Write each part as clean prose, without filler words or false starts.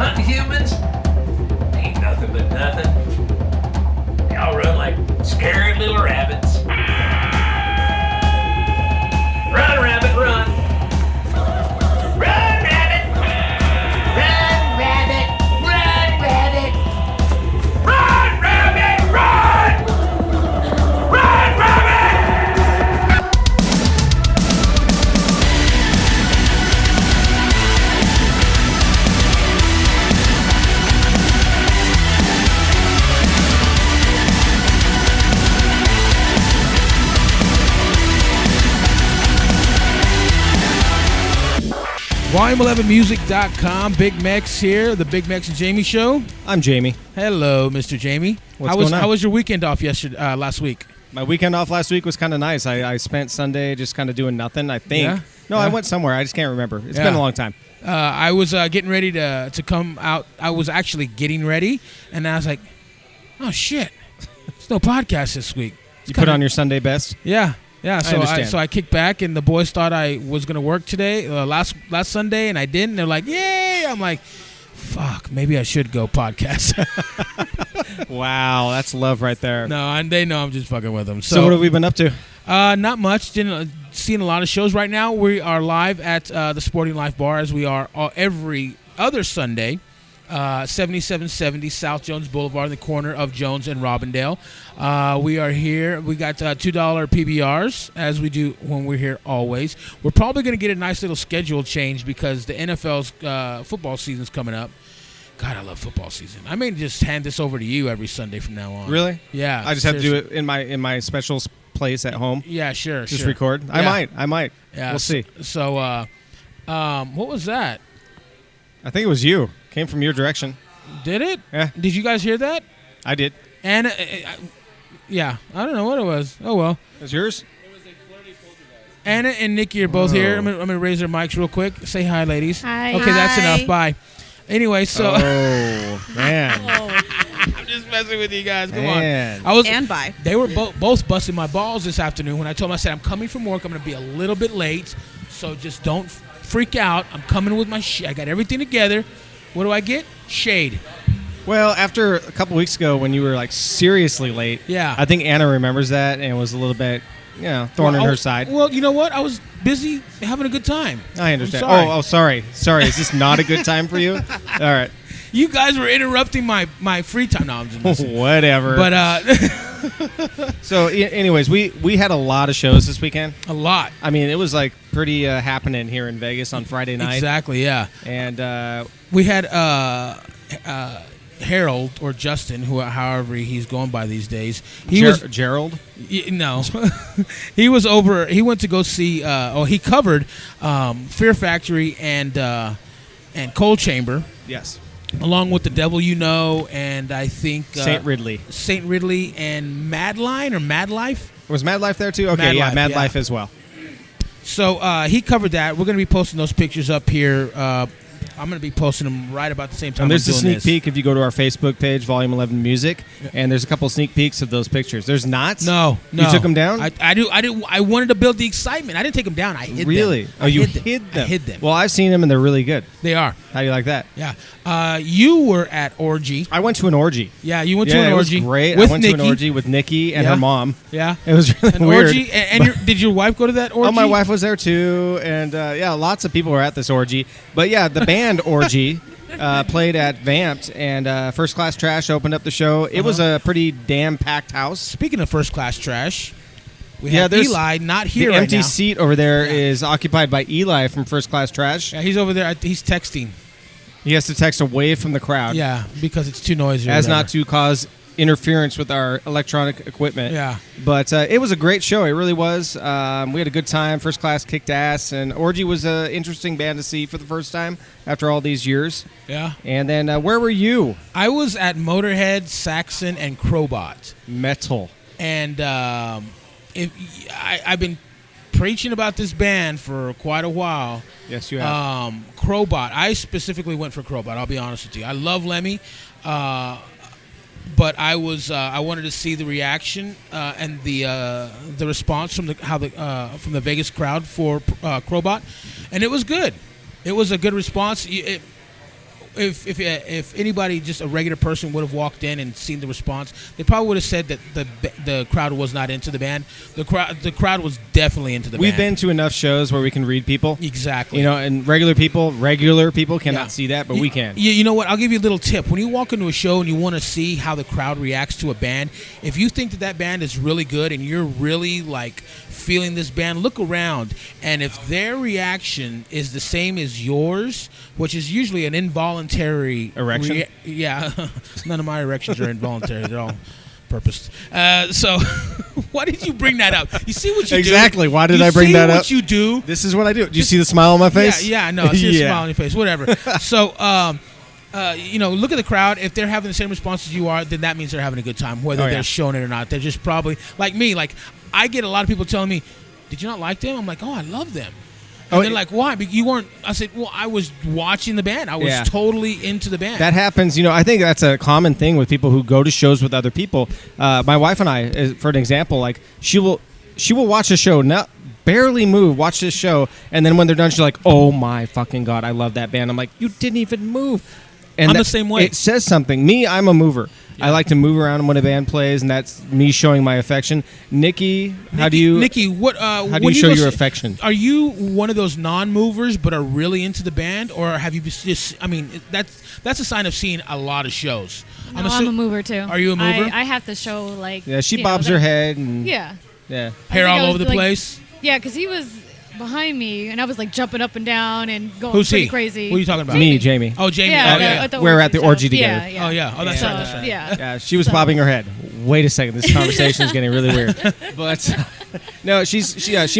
hunt humans? Ain't nothing but nothing. Y'all run like scared little rabbits. Run, rabbit, run. Run, rabbit. Run, rabbit. Run, rabbit. Run, rabbit, run. Run, rabbit. Volume11music.com, BigMex here, the BigMex and Jamie Show. I'm Jamie. Hello, Mr. Jamie. What's going on? How was your weekend off last week? My weekend off last week was kind of nice. I spent Sunday just kind of doing nothing, I think. Yeah? No, Yeah. I went somewhere. I just can't remember. It's Yeah. been a long time. I was getting ready to come out. I was actually getting ready, and I was like, oh, shit. There's no podcast this week. You put on your Sunday best? Yeah. Yeah, I understand. So I kicked back, and the boys thought I was going to work today, last Sunday, and I didn't. They're like, yay! I'm like, fuck, maybe I should go podcast. Wow, that's love right there. No, and they know I'm just fucking with them. So what have we been up to? Not much. Seeing a lot of shows right now. We are live at the Sporting Life Bar, as we are every other Sunday. 7770 South Jones Boulevard, in the corner of Jones and Robindale. We are here. We got $2 PBRs, as we do when we're here always. We're probably going to get a nice little schedule change because the NFL's football season's coming up. God, I love football season. I may just hand this over to you every Sunday from now on. Really? Yeah. I just have to do it in my special place at home. Yeah, sure. Just sure. record. Yeah. I might. Yeah, We'll see. So, what was that? I think it was you. Came from your direction. Did it? Yeah. Did you guys hear that? I did. And yeah, I don't know what it was. Oh well. It was yours? Anna and Nikki are both here. I'm gonna raise their mics real quick. Say hi, ladies. Hi. Okay, that's Hi. enough. Bye. Anyway, so Oh, man. I'm just messing with you guys. Come Man. on. I was. And bye. They were both busting my balls this afternoon when I told them, I said, I'm coming from work. I'm gonna be a little bit late, so just don't freak out. I'm coming with my shit. I got everything together. What do I get? Shade. Well, after a couple weeks ago when you were like seriously late, Yeah. I think Anna remembers that and was a little bit, thorn in her side. Well, you know what? I was busy having a good time. I understand. I'm sorry. Sorry. Is this not a good time for you? All right. You guys were interrupting my free time. No, I'm just messing. Whatever. But So, anyways, we had a lot of shows this weekend. a lot. I mean, it was like pretty happening here in Vegas on Friday night. Exactly, yeah. And We had Harold, or Justin, however he's going by these days. Gerald? No. He was over. He went to go see. He covered Fear Factory and Cold Chamber, Yes. along with The Devil You Know, and I think St. Ridley. St. Ridley and Madline or Mad Life. Was Mad Life there too? Okay, Mad Life as well. So he covered that. We're going to be posting those pictures up here. I'm going to be posting them right about the same time. And there's I'm a doing sneak this. peek if you go to our Facebook page, Volume 11 Music, and there's a couple sneak peeks of those pictures. There's not? No. You took them down? I wanted to build the excitement. I didn't take them down. I hid them. Really? Oh, you hid them? I hid them. Well, I've seen them, and they're really good. They are. How do you like that? Yeah. You were at Orgy. I went to an orgy. Yeah, you went to an orgy. It was great. With I went Nikki. to an orgy with Nikki and Yeah. her mom. Yeah. It was really An weird. orgy. And did your wife go to that orgy? Oh, my wife was there too, and lots of people were at this orgy. But yeah, the band Orgy played at Vamped, and First Class Trash opened up the show. It was a pretty damn packed house. Speaking of First Class Trash, we Yeah, have there's Eli not here The right empty now. seat over there Yeah. is occupied by Eli from First Class Trash. Yeah, he's over there. He's texting. He has to text away from the crowd, Yeah, because it's too noisy. or as whatever. not to cause interference with our electronic equipment. Yeah. But it was a great show. It really was. We had a good time. First Class kicked ass, and Orgy was an interesting band to see for the first time after all these years. Yeah. And then where were you? I was at Motorhead, Saxon, and Crobot. Metal. And I've been preaching about this band for quite a while. Yes, you have. Crobot. I specifically went for Crobot. I'll be honest with you. I love Lemmy, but I wanted to see the reaction and the response from the Vegas crowd for Crobot, and it was good. It was a good response. if anybody, just a regular person, would have walked in and seen the response, they probably would have said that the crowd was not into the band. The crowd was definitely into the band. We've been to enough shows where we can read people. Exactly. You know, and regular people cannot see that, but we can. You know what? I'll give you a little tip. When you walk into a show and you want to see how the crowd reacts to a band, if you think that band is really good and you're really like feeling this band, look around, and if their reaction is the same as yours, which is usually an involuntary erection. None of my erections are involuntary. They're all purposed. So why did you bring that up? You see what you do? Exactly. Why did I bring that up? What you do? This is what I do. Do you see the smile on my face? Yeah, no, I see a smile on your face. Whatever. So, look at the crowd. If they're having the same response as you are, then that means they're having a good time, whether they're showing it or not. They're just probably like me. Like, I get a lot of people telling me, "Did you not like them?" I'm like, "Oh, I love them." And they're like, "Why?" But you weren't. I said, "Well, I was watching the band. I was totally into the band." That happens. I think that's a common thing with people who go to shows with other people. My wife and I, for an example, like she will watch a show, not barely move, watch this show, and then when they're done, she's like, "Oh my fucking God, I love that band." I'm like, "You didn't even move." And I'm the same way. It says something. Me, I'm a mover. Yeah. I like to move around when a band plays, and that's me showing my affection. Nikki, how do you show your affection? Are you one of those non-movers but are really into the band, or have you just? I mean, that's a sign of seeing a lot of shows. No, I'm a mover too. Are you a mover? I have to show like. Yeah, she bobs her head and. Yeah. Yeah. Hair all over the place. Yeah, because he was behind me, and I was like jumping up and down and going Who's pretty he? crazy. What are you talking about? Me, Jamie. Oh, Jamie. Yeah, We're at the orgy together. Yeah. Oh, yeah. Oh, that's right. Yeah. She was bobbing her head. Wait a second, this conversation is getting really weird. But no, she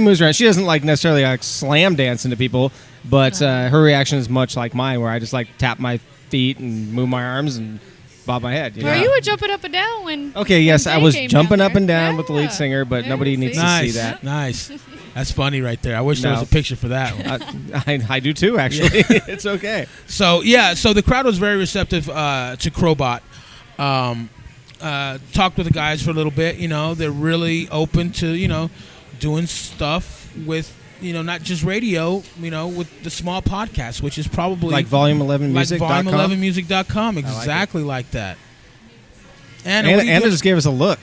moves around. She doesn't like necessarily like slam dance into people, but her reaction is much like mine, where I just like tap my feet and move my arms and bob my head. You were jumping up and down when. Okay, yes, I was jumping up and down Yeah. with the lead singer, but nobody needs to see that. Nice. That's funny right there. I wish there was a picture for that one. I do too, actually. It's okay. So the crowd was very receptive to Crobot. Talked with the guys for a little bit. They're really open to doing stuff with not just radio. With the small podcast, which is probably like Volume11Music.com. Like Volume11Music.com, exactly like that. Anna just gave us a look.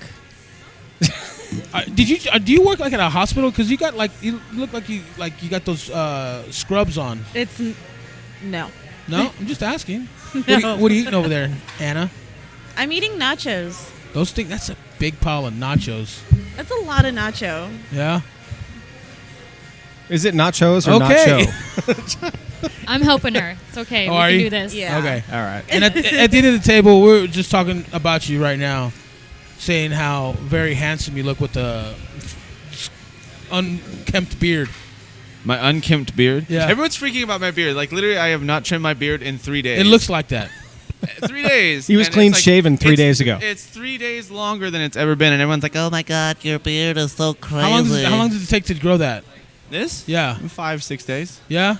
Do you work like at a hospital? Because you look like you got those scrubs on. It's no. No, I'm just asking. No. What are you eating over there, Anna? I'm eating nachos. Those things. That's a big pile of nachos. That's a lot of nacho. Yeah. Is it nachos or Okay. nacho? I'm helping her. It's okay. Oh, we are can you? do this. Yeah. Okay. All right. And at the end of the table, we're just talking about you right now, saying how very handsome you look with the unkempt beard. My unkempt beard? Yeah. Everyone's freaking about my beard. Like, literally, I have not trimmed my beard in 3 days. It looks like that. 3 days. He was And clean it's like- shaven 3 days ago. It's 3 days longer than it's ever been, and everyone's like, "Oh my God, your beard is so crazy." How long does it take to grow that? This? Yeah. 5-6 days. Yeah.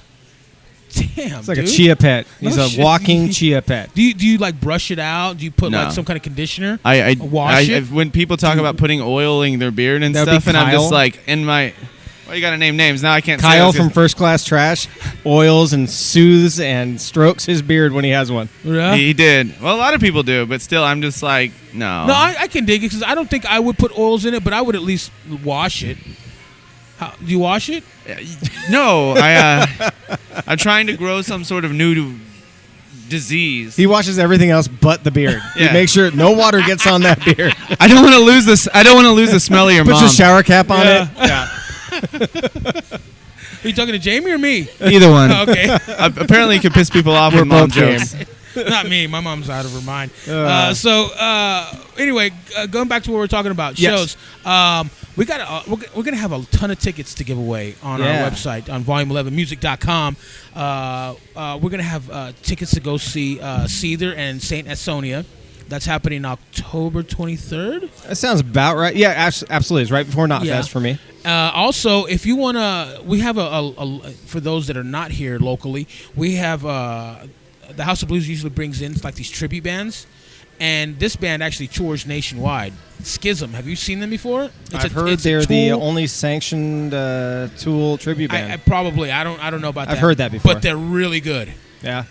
Damn, It's like dude. a chia pet. He's No a shit. walking chia pet. Do you like brush it out? Do you put No. like some kind of conditioner? I Wash it? when people talk about putting oiling their beard and That would be stuff, and I'm Kyle. just like, well, you got to name names. Now I can't say Kyle it. from First Class Trash oils and soothes and strokes his beard when he has one. Yeah. He did. Well, a lot of people do, but still, I'm just like, no. No, I can dig it because I don't think I would put oils in it, but I would at least wash it. Do you wash it? No, I'm trying to grow some sort of new disease. He washes everything else but the beard. He Yeah. makes sure no water gets on that beard. I don't want to lose this. I don't want to lose the smell of your Puts mom. a shower cap on Yeah. it. Yeah. Are you talking to Jamie or me? Either one. Okay. Apparently, it can piss people off We're with mom both game. jokes. Not me. My mom's out of her mind. Anyway, going back to what we're talking about, Yes. shows. We're gonna have a ton of tickets to give away on Yeah. our website on volume11music.com. We're gonna have tickets to go see Seether and Saint Asonia. That's happening October 23rd. That sounds about right. Yeah, absolutely. It's right before Knotfest Yeah. for me. Also, if you wanna, we have for those that are not here locally, we have the House of Blues usually brings in like these tribute bands, and this band actually tours nationwide. Schism, have you seen them before? I've heard they're the only sanctioned Tool tribute band. I don't know about that. I've heard that before. but they're really good. Yeah.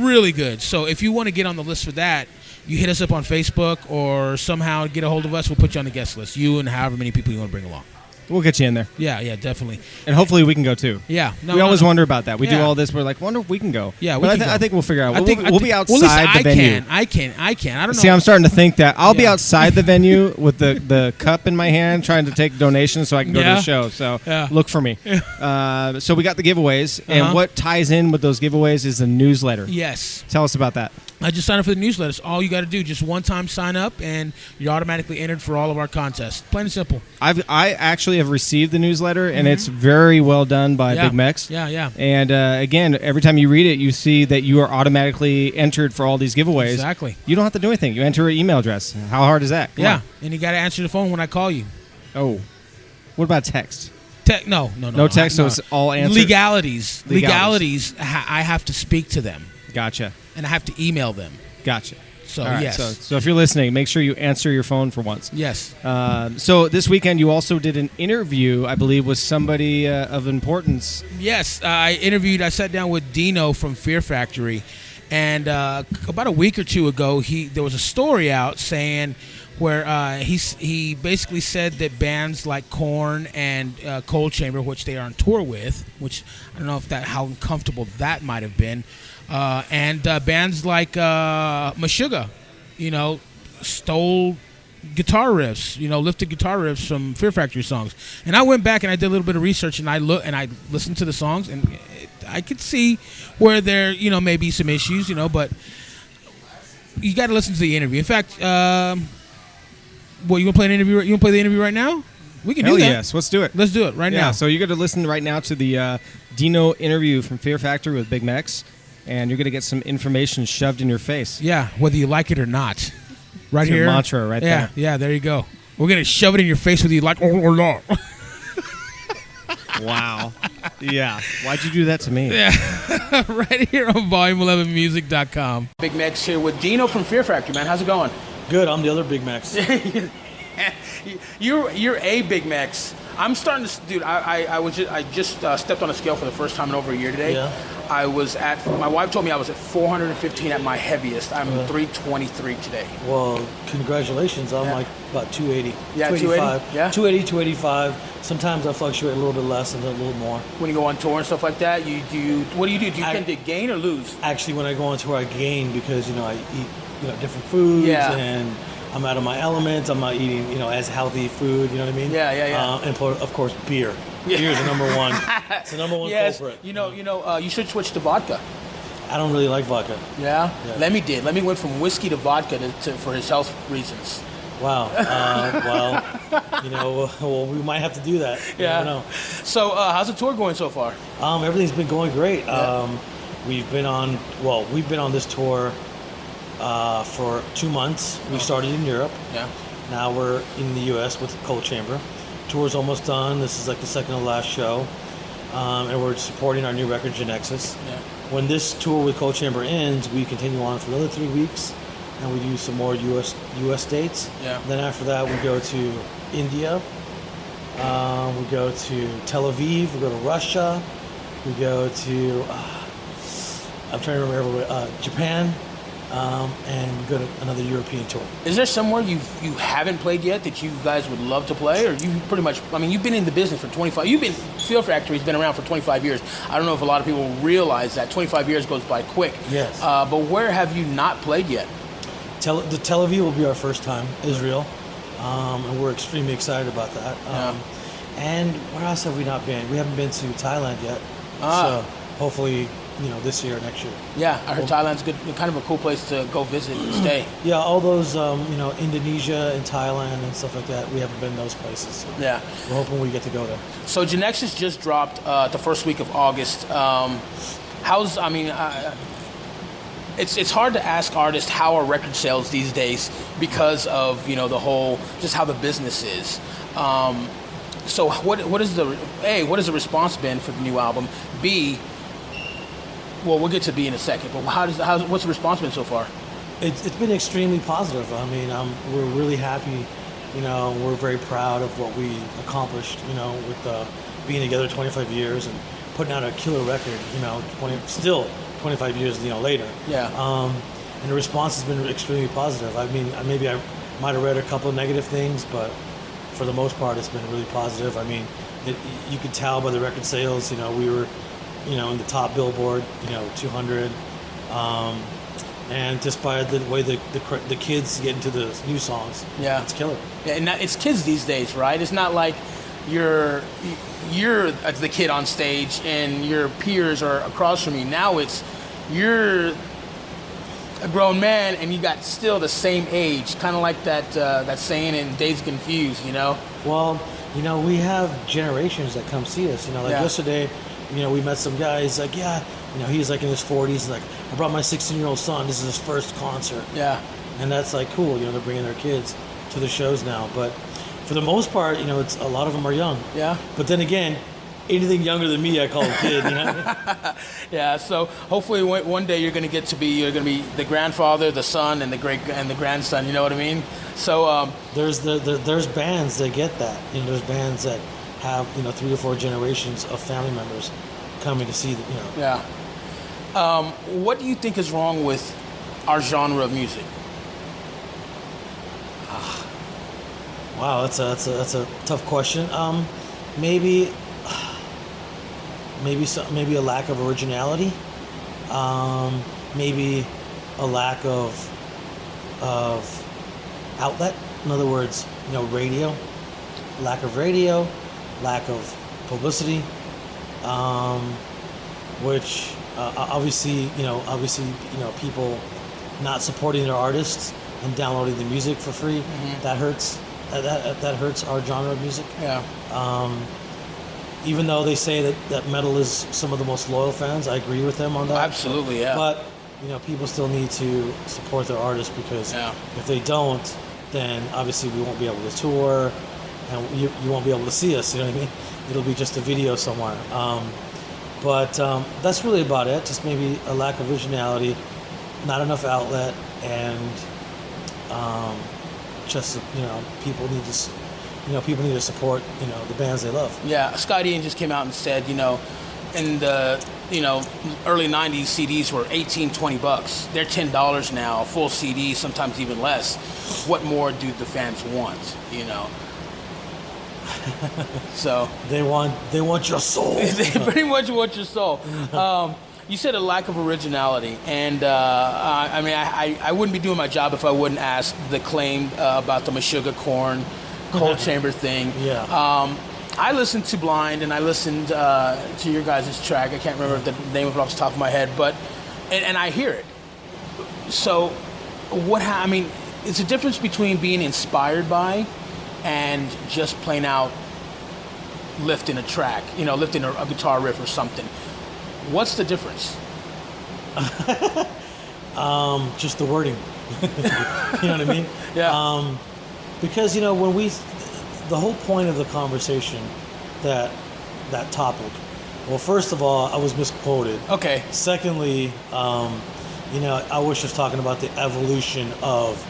Really good. So if you want to get on the list for that, you hit us up on Facebook or somehow get a hold of us. We'll put you on the guest list. You and however many people you want to bring along. We'll get you in there. Yeah, definitely. And hopefully we can go too. Yeah. We always wonder about that. We do Yeah. all this. We're like, wonder if we can go. Yeah, we but can go. I think we'll figure out. I think We'll be outside well, at least the venue. I can. I don't know. See, I'm starting to think that I'll be Yeah. outside the venue with the cup in my hand trying to take donations so I can go to Yeah. the show. So Yeah. look for me. So we got the giveaways. And what ties in with those giveaways is the newsletter. Yes. Tell us about that. I just signed up for the newsletters. All you got to do, just one time sign up, and you're automatically entered for all of our contests. Plain and simple. I actually have received the newsletter, and it's very well done by Yeah. BigMex. Yeah. And again, every time you read it, you see that you are automatically entered for all these giveaways. Exactly. You don't have to do anything. You enter an email address. How hard is that? Come Yeah. on. And you got to answer the phone when I call you. Oh. What about text? No. No text, so it's all answered? Legalities. I have to speak to them, Gotcha. and I have to email them. Gotcha. So, All right, yes. So if you're listening, make sure you answer your phone for once. Yes. So this weekend, you also did an interview, I believe, with somebody of importance. Yes. I sat down with Dino from Fear Factory, and about a week or two ago, there was a story out saying where he basically said that bands like Korn and Cold Chamber, which they are on tour with, which I don't know how uncomfortable that might have been, and bands like Meshuggah, stole guitar riffs, lifted guitar riffs from Fear Factory songs. And I went back and I did a little bit of research, and I listened to the songs, and I could see where there may be some issues, but you got to listen to the interview. In fact, you want to play an interview? You want to play the interview right now? We can Hell do that. yes, let's do it. Let's do it right now. So you're going to listen right now to the Dino interview from Fear Factory with BigMex, and you're going to get some information shoved in your face. Yeah, whether you like it or not. Right It's here. your mantra right there. Yeah, there you go. We're going to shove it in your face whether you like it or not. Wow. Yeah. Why'd you do that to me? Yeah. Right here on volume11music.com. BigMex here with Dino from Fear Factory, man. How's it going? Good. I'm the other BigMex. You're a BigMex. I'm starting to, dude. I just stepped on a scale for the first time in over a year today. Yeah. My wife told me I was at 415 at my heaviest. I'm 323 today. Well, congratulations. I'm like about 280. Yeah, 280? Yeah. 280, 285. Sometimes I fluctuate a little bit less and a little more. When you go on tour and stuff like that, what do you do? Do you tend to gain or lose? Actually, when I go on tour, I gain because I eat different foods and I'm out of my element. I'm not eating as healthy food. You know what I mean? Yeah. And of course, beer. Yeah. Beer is the number one. It's the number one culprit. You should switch to vodka. I don't really like vodka. Yeah? Yeah. Lemmy did. Lemmy went from whiskey to vodka for his health reasons. Wow. Well, we might have to do that. You never know. So, how's the tour going so far? Everything's been going great. Yeah. We've been on this tour for 2 months. We started in Europe. Yeah. Now we're in the U.S. with Cold Chamber. Tour's almost done. This is like the second to last show. And we're supporting our new record, Genexus. Yeah. When this tour with Cold Chamber ends, we continue on for another 3 weeks, and we do some more U.S. dates. Yeah. Then after that, we go to India. We go to Tel Aviv. We go to Russia. We go to I'm trying to remember Japan. And go to another European tour. Is there somewhere you haven't played yet that you guys would love to play, or you pretty much? I mean, you've been in the business for 25. Fear Factory's been around for 25 years. I don't know if a lot of people realize that 25 years goes by quick. Yes. But where have you not played yet? Tel Aviv will be our first time. Israel, and we're extremely excited about that. And where else have we not been? We haven't been to Thailand yet. So hopefully, this year or next year. Yeah, I heard Thailand's good, kind of a cool place to go visit and stay. Yeah, all those, Indonesia and Thailand and stuff like that. We haven't been in those places. So Yeah. we're hoping we get to go there. So Genexus just dropped the first week of August. It's hard to ask artists how are record sales these days because of the whole just how the business is. So what is the response been for the new album? B, well, we'll get to B in a second, but what's the response been so far? It's been extremely positive. I mean, we're really happy. We're very proud of what we accomplished. With being together 25 years and putting out a killer record. Still 25 years, later. Yeah. And the response has been extremely positive. I mean, maybe I might have read a couple of negative things, but for the most part, it's been really positive. I mean, you could tell by the record sales. We were, in the top Billboard, 200, and just by the way the kids get into the new songs, it's killer. Yeah, and it's kids these days, right? It's not like you're the kid on stage and your peers are across from you. Now it's you're a grown man and you got still the same age, kind of like that saying in Dazed and Confused, Well, we have generations that come see us. Yesterday, we met some guy. He's like, he's like in his 40s. He's like, I brought my 16-year-old son. This is his first concert. Yeah. And that's like cool. They're bringing their kids to the shows now. But for the most part, it's a lot of them are young. Yeah. But then again, anything younger than me, I call a kid. Yeah. So hopefully one day you're going to be the grandfather, the son, and the grandson. You know what I mean? So there's bands that get that. There's bands that have 3 or 4 generations of family members coming to see them. Yeah. What do you think is wrong with our genre of music? Wow, that's a tough question. Maybe a lack of originality. Maybe a lack of outlet. In other words, radio. Lack of radio. Lack of publicity. Which obviously people not supporting their artists and downloading the music for free. Mm-hmm. That hurts. That hurts our genre of music. Yeah. Even though they say that metal is some of the most loyal fans, I agree with them on that. Absolutely, yeah. But people still need to support their artists because if they don't, then obviously we won't be able to tour, and you won't be able to see us. You know what I mean? It'll be just a video somewhere. But that's really about it. Just maybe a lack of originality, not enough outlet, and people need to support the bands they love. Yeah, Scott Ian just came out and said in the early 90s CDs were $18-20. They're $10 now, a full CD, sometimes even less. What more do the fans want? So they want your soul. They pretty much want your soul. You said a lack of originality, and I wouldn't be doing my job if I wouldn't ask the claim about the Meshuggah Corn cold chamber thing. Yeah. I listened to Blind, and I listened to your guys' track. I can't remember the name of it off the top of my head, but and I hear it. So it's a difference between being inspired by and just plain out lifting a track, lifting a guitar riff or something. What's the difference? Just the wording. You know what I mean? Yeah. Because the whole point of the conversation, that topic. Well, first of all, I was misquoted. Okay. Secondly, I was just talking about the evolution of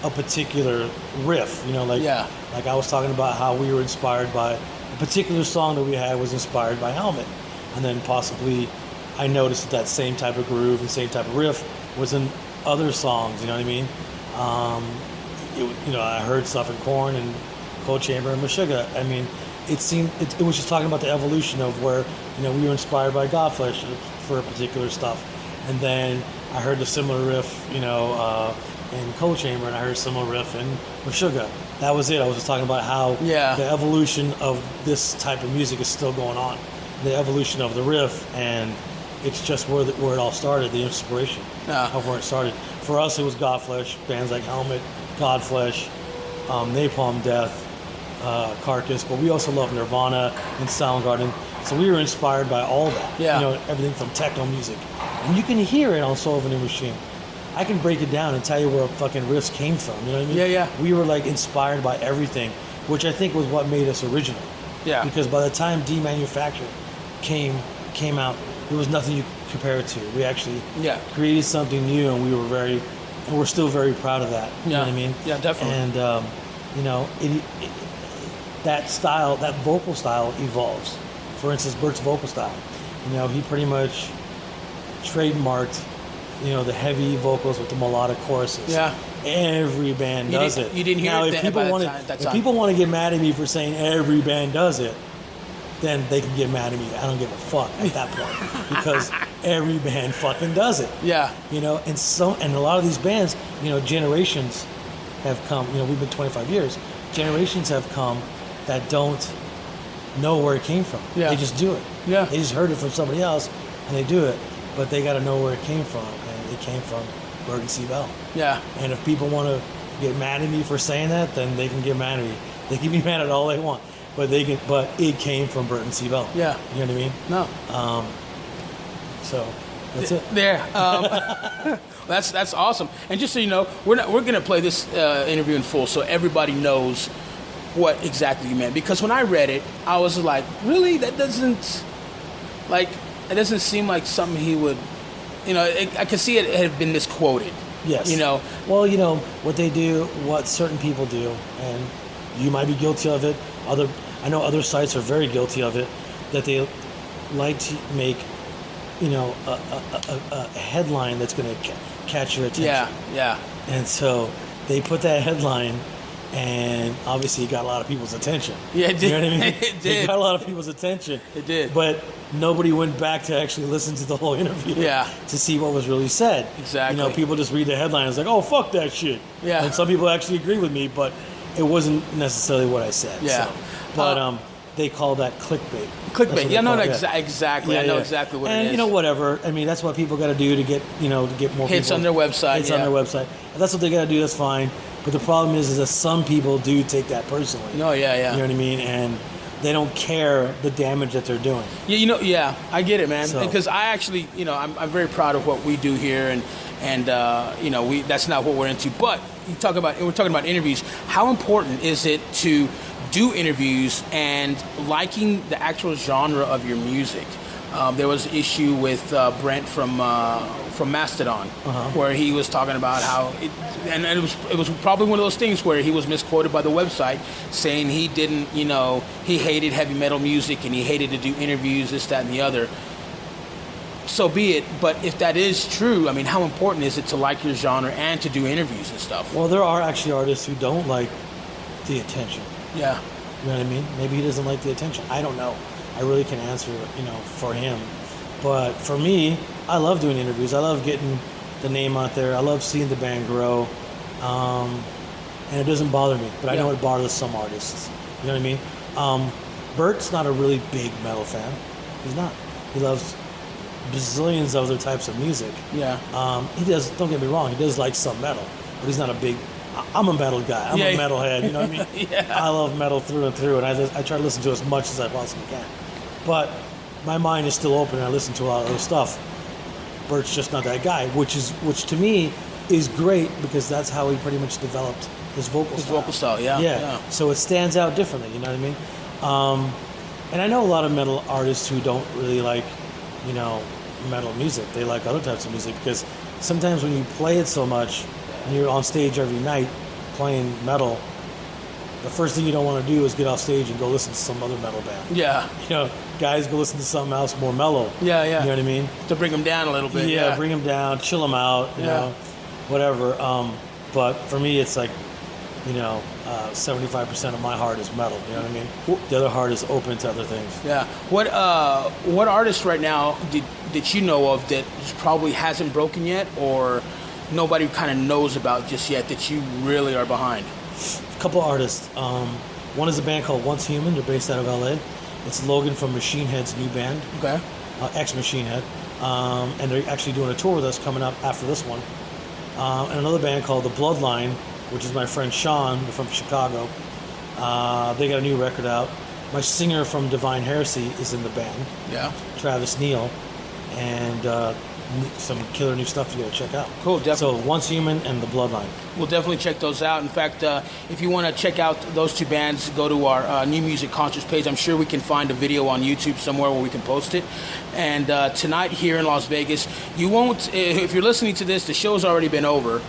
a particular riff. Like I was talking about how we were inspired by a particular song that we had was inspired by Helmet. And then possibly I noticed that same type of groove and same type of riff was in other songs, you know what I mean? I heard stuff in Korn and Cold Chamber and Meshuggah. I mean, it was just talking about the evolution of where, we were inspired by Godflesh for particular stuff. And then I heard a similar riff, in Cold Chamber, and I heard a similar riff in Meshuggah. That was it. I was just talking about how the evolution of this type of music is still going on. The evolution of the riff, and it's just where it all started, the inspiration of where it started. For us, it was Godflesh, bands like Helmet, Godflesh, Napalm Death, Carcass, but we also love Nirvana and Soundgarden. So we were inspired by all that. Yeah. Everything from techno music. And you can hear it on Soul of a New Machine. I can break it down and tell you where fucking riffs came from. You know what I mean? Yeah, yeah. We were like inspired by everything, which I think was what made us original. Yeah. Because by the time Demanufactured came out, there was nothing you could compare it to. We actually created something new, and we're still very proud of that. You know what I mean? Yeah, definitely. And that style, that vocal style evolves. For instance, Bert's vocal style. He pretty much trademarked, the heavy vocals with the melodic choruses. Yeah. Every band does it. You didn't hear now, it if then people by want that to, time. if people want to get mad at me for saying every band does it, then they can get mad at me. I don't give a fuck at that point because every band fucking does it. Yeah. And a lot of these bands, generations have come. We've been 25 years. Generations have come that don't know where it came from. Yeah. They just do it. Yeah. They just heard it from somebody else and they do it, but they got to know where it came from, and it came from Burton C. Bell. Yeah. And if people want to get mad at me for saying that, then they can get mad at me. They can be mad at all they want, but it came from Burton C. Bell. Yeah. You know what I mean? No. So that's it. There. That's awesome. And just so you know, we're going to play this interview in full so everybody knows what exactly you meant. Because when I read it, I was like, really? That doesn't seem like something he would, I could see it had been misquoted. Yes. Well, what they do, what certain people do, and you might be guilty of it. I know other sites are very guilty of it, that they like to make, a headline that's going to catch your attention. Yeah. And so they put that headline, and obviously it got a lot of people's attention. Yeah, it did. You know what I mean? It did. It got a lot of people's attention. It did. But nobody went back to actually listen to the whole interview. Yeah. To see what was really said. Exactly. People just read the headline and it's like, oh, fuck that shit. Yeah. And some people actually agree with me, but it wasn't necessarily what I said. Yeah. So. But they call that clickbait. Clickbait. Yeah, no, exactly. exactly. I know exactly what it is. And whatever. I mean, that's what people got to do to get more hits people. on their website. Hits on their website. If that's what they got to do, that's fine. But the problem is that some people do take that personally. No, yeah. You know what I mean? And they don't care the damage that they're doing. Yeah, I get it, man. So. Because I actually, I'm very proud of what we do here, and that's not what we're into. But we're talking about interviews. How important is it to do interviews and liking the actual genre of your music? There was an issue with Brent from Mastodon, where he was talking about how it was probably one of those things where he was misquoted by the website, saying he didn't, he hated heavy metal music and he hated to do interviews, this, that, and the other. So be it. But if that is true, I mean, how important is it to like your genre and to do interviews and stuff? Well, there are actually artists who don't like the attention. Yeah. You know what I mean? Maybe he doesn't like the attention. I don't know. I really can answer, for him. But for me, I love doing interviews. I love getting the name out there. I love seeing the band grow. And it doesn't bother me. But I know it bothers some artists. You know what I mean? Bert's not a really big metal fan. He's not. He loves bazillions of other types of music. Yeah. He does, don't get me wrong, he does like some metal. But he's not a big... I'm a metal guy. I'm a metalhead, you know what I mean? Yeah. I love metal through and through, and I try to listen to as much as I possibly can. But my mind is still open, and I listen to a lot of other stuff. Bert's just not that guy, which to me is great because that's how he pretty much developed his vocal style. Yeah. So it stands out differently, you know what I mean? And I know a lot of metal artists who don't really like, metal music. They like other types of music because sometimes when you play it so much, and you're on stage every night playing metal, the first thing you don't want to do is get off stage and go listen to some other metal band. Yeah. Guys go listen to something else more mellow. Yeah. You know what I mean? To bring them down a little bit. Yeah, bring them down, chill them out, you know, whatever. But for me, it's like, 75% of my heart is metal. You know what I mean? The other heart is open to other things. Yeah. What artist right now did you know of that probably hasn't broken yet, or nobody kind of knows about just yet that you really are behind? A couple artists. One is a band called Once Human. They're based out of LA. It's Logan from Machine Head's new band. Okay. Ex-Machine Head. And they're actually doing a tour with us coming up after this one. And another band called The Bloodline, which is my friend Sean. They're from Chicago. They got a new record out. My singer from Divine Heresy is in the band. Yeah. Travis Neal. And some killer new stuff you got to check out. Cool, definitely. So Once Human and The Bloodline. We'll definitely check those out. In fact, if you want to check out those two bands, go to our New Music Concerts page. I'm sure we can find a video on YouTube somewhere where we can post it. And tonight here in Las Vegas, you won't, if you're listening to this, the show's already been over.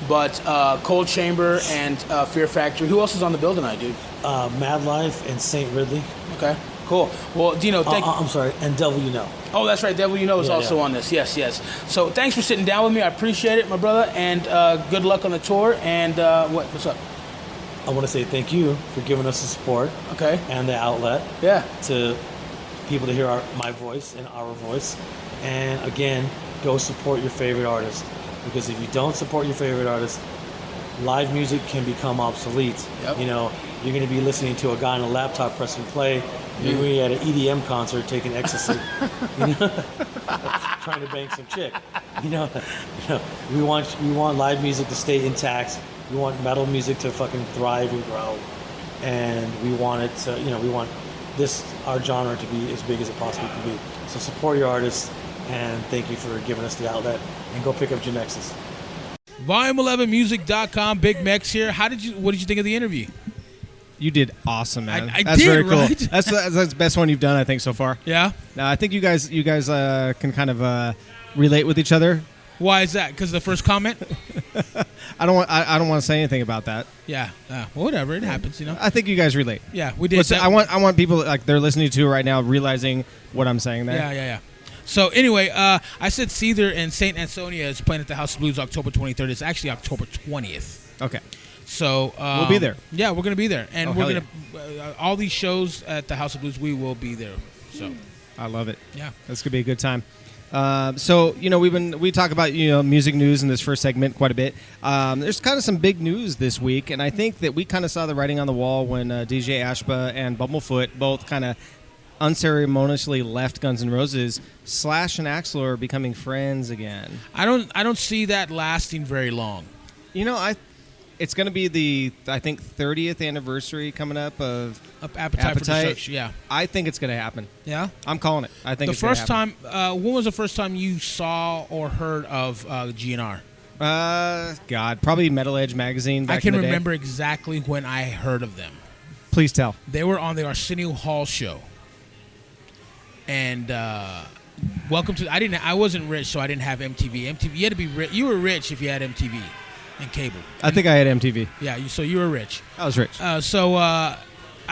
But Cold Chamber and Fear Factory. Who else is on the bill tonight, dude? Mad Life and St. Ridley. Okay. Cool. Well, Dino, thank you. I'm sorry, and Devil You Know. Oh, that's right. Devil You Know is Yeah, also yeah. on this. Yes, yes. So thanks for sitting down with me. I appreciate it, my brother. And good luck on the tour. And what's up? I want to say thank you for giving us the support Okay. and the outlet Yeah. to people to hear my voice and our voice. And again, go support your favorite artist. Because if you don't support your favorite artist, live music can become obsolete. Yep. You know, you're going to be listening to a guy on a laptop pressing play. You're going to be at an EDM concert taking ecstasy, you know, trying to bang some chick. You know, we want live music to stay intact. We want metal music to fucking thrive and grow, and we want it to, we want our genre to be as big as it possibly can be. So support your artists, and thank you for giving us the outlet. And go pick up Genexus. Volume11music.com, BigMex here. What did you think of the interview? You did awesome, man. I That's did, very cool. right? That's the best one you've done, I think, so far. Yeah? No, I think you guys can kind of relate with each other. Why is that? Because the first comment? I don't want to say anything about that. Yeah. Well, whatever. It happens, you know. I think you guys relate. Yeah, we did. I want people like they're listening to it right now realizing what I'm saying there. Yeah. So anyway, I said Seether and Saint Ansonia is playing at the House of Blues October 23rd. It's actually October 20th. Okay. So we'll be there. Yeah, we're gonna be there, and we're hell gonna all these shows at the House of Blues. We will be there. So I love it. yeah, That's gonna be a good time. So we talk about music news in this first segment quite a bit. There's kind of some big news this week, and I think that we kind of saw the writing on the wall when DJ Ashba and Bumblefoot both kind of unceremoniously left Guns N' Roses. Slash and Axl are becoming friends again. I don't see that lasting very long. It's going to be the 30th anniversary coming up of Appetite for Destruction. Yeah, I think it's going to happen. yeah. I'm calling it. I think The it's gonna first happen. time, when was the first time you saw or heard of GNR? God, probably Metal Edge magazine. Back I can in the day. remember exactly when I heard of them. Please tell. They were on the Arsenio Hall show, and welcome to. I wasn't rich, so I didn't have MTV. MTV, you had to be rich. You were rich if you had MTV and cable. I think I had MTV. Yeah, so you were rich. I was rich. So I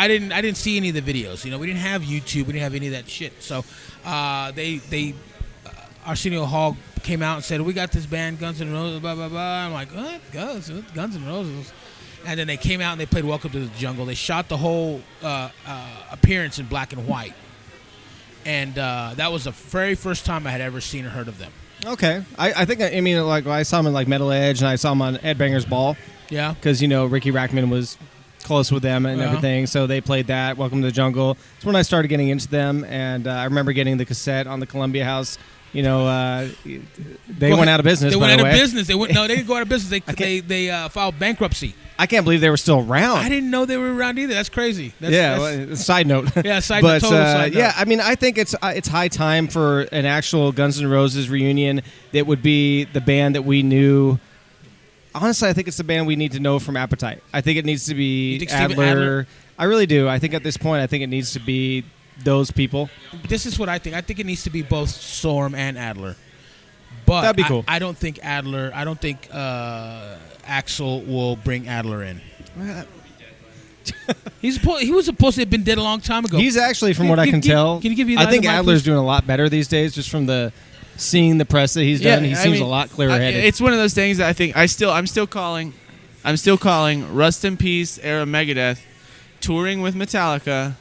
didn't see any of the videos. We didn't have YouTube. We didn't have any of that shit. So they Arsenio Hall came out and said, "We got this band, Guns N' Roses." Blah blah blah. I'm like, what? Guns N' Roses. And then they came out and they played "Welcome to the Jungle." They shot the whole appearance in black and white. And that was the very first time I had ever seen or heard of them. Okay, I think I saw him in like Metal Edge, and I saw him on Ed Banger's Ball Yeah. because Ricky Rackman was close with them and Yeah. everything, so they played that. Welcome to the Jungle. It's when I started getting into them, and I remember getting the cassette on the Columbia House. They went out of business. They by went the out of way. business. They didn't go out of business. They filed bankruptcy. I can't believe they were still around. I didn't know they were around either. That's crazy. Side note. Yeah, side but, note. Total side note. Yeah, I think it's high time for an actual Guns N' Roses reunion that would be the band that we knew. Honestly, I think it's the band we need to know from Appetite. I think it needs to be You think Steven Adler. Adler? I really do. I think at this point, it needs to be those people. This is what I think. I think it needs to be both Storm and Adler. But That'd be cool. I don't think Adler. I don't think Axl will bring Adler in. He was supposed to have been dead a long time ago. He's actually, from what I can tell, can you give me I the think mic, Adler's please? doing a lot better these days, just from seeing the press that he's done. He seems a lot clearer headed. It's one of those things that I think I'm still calling Rust in Peace era Megadeth touring with Metallica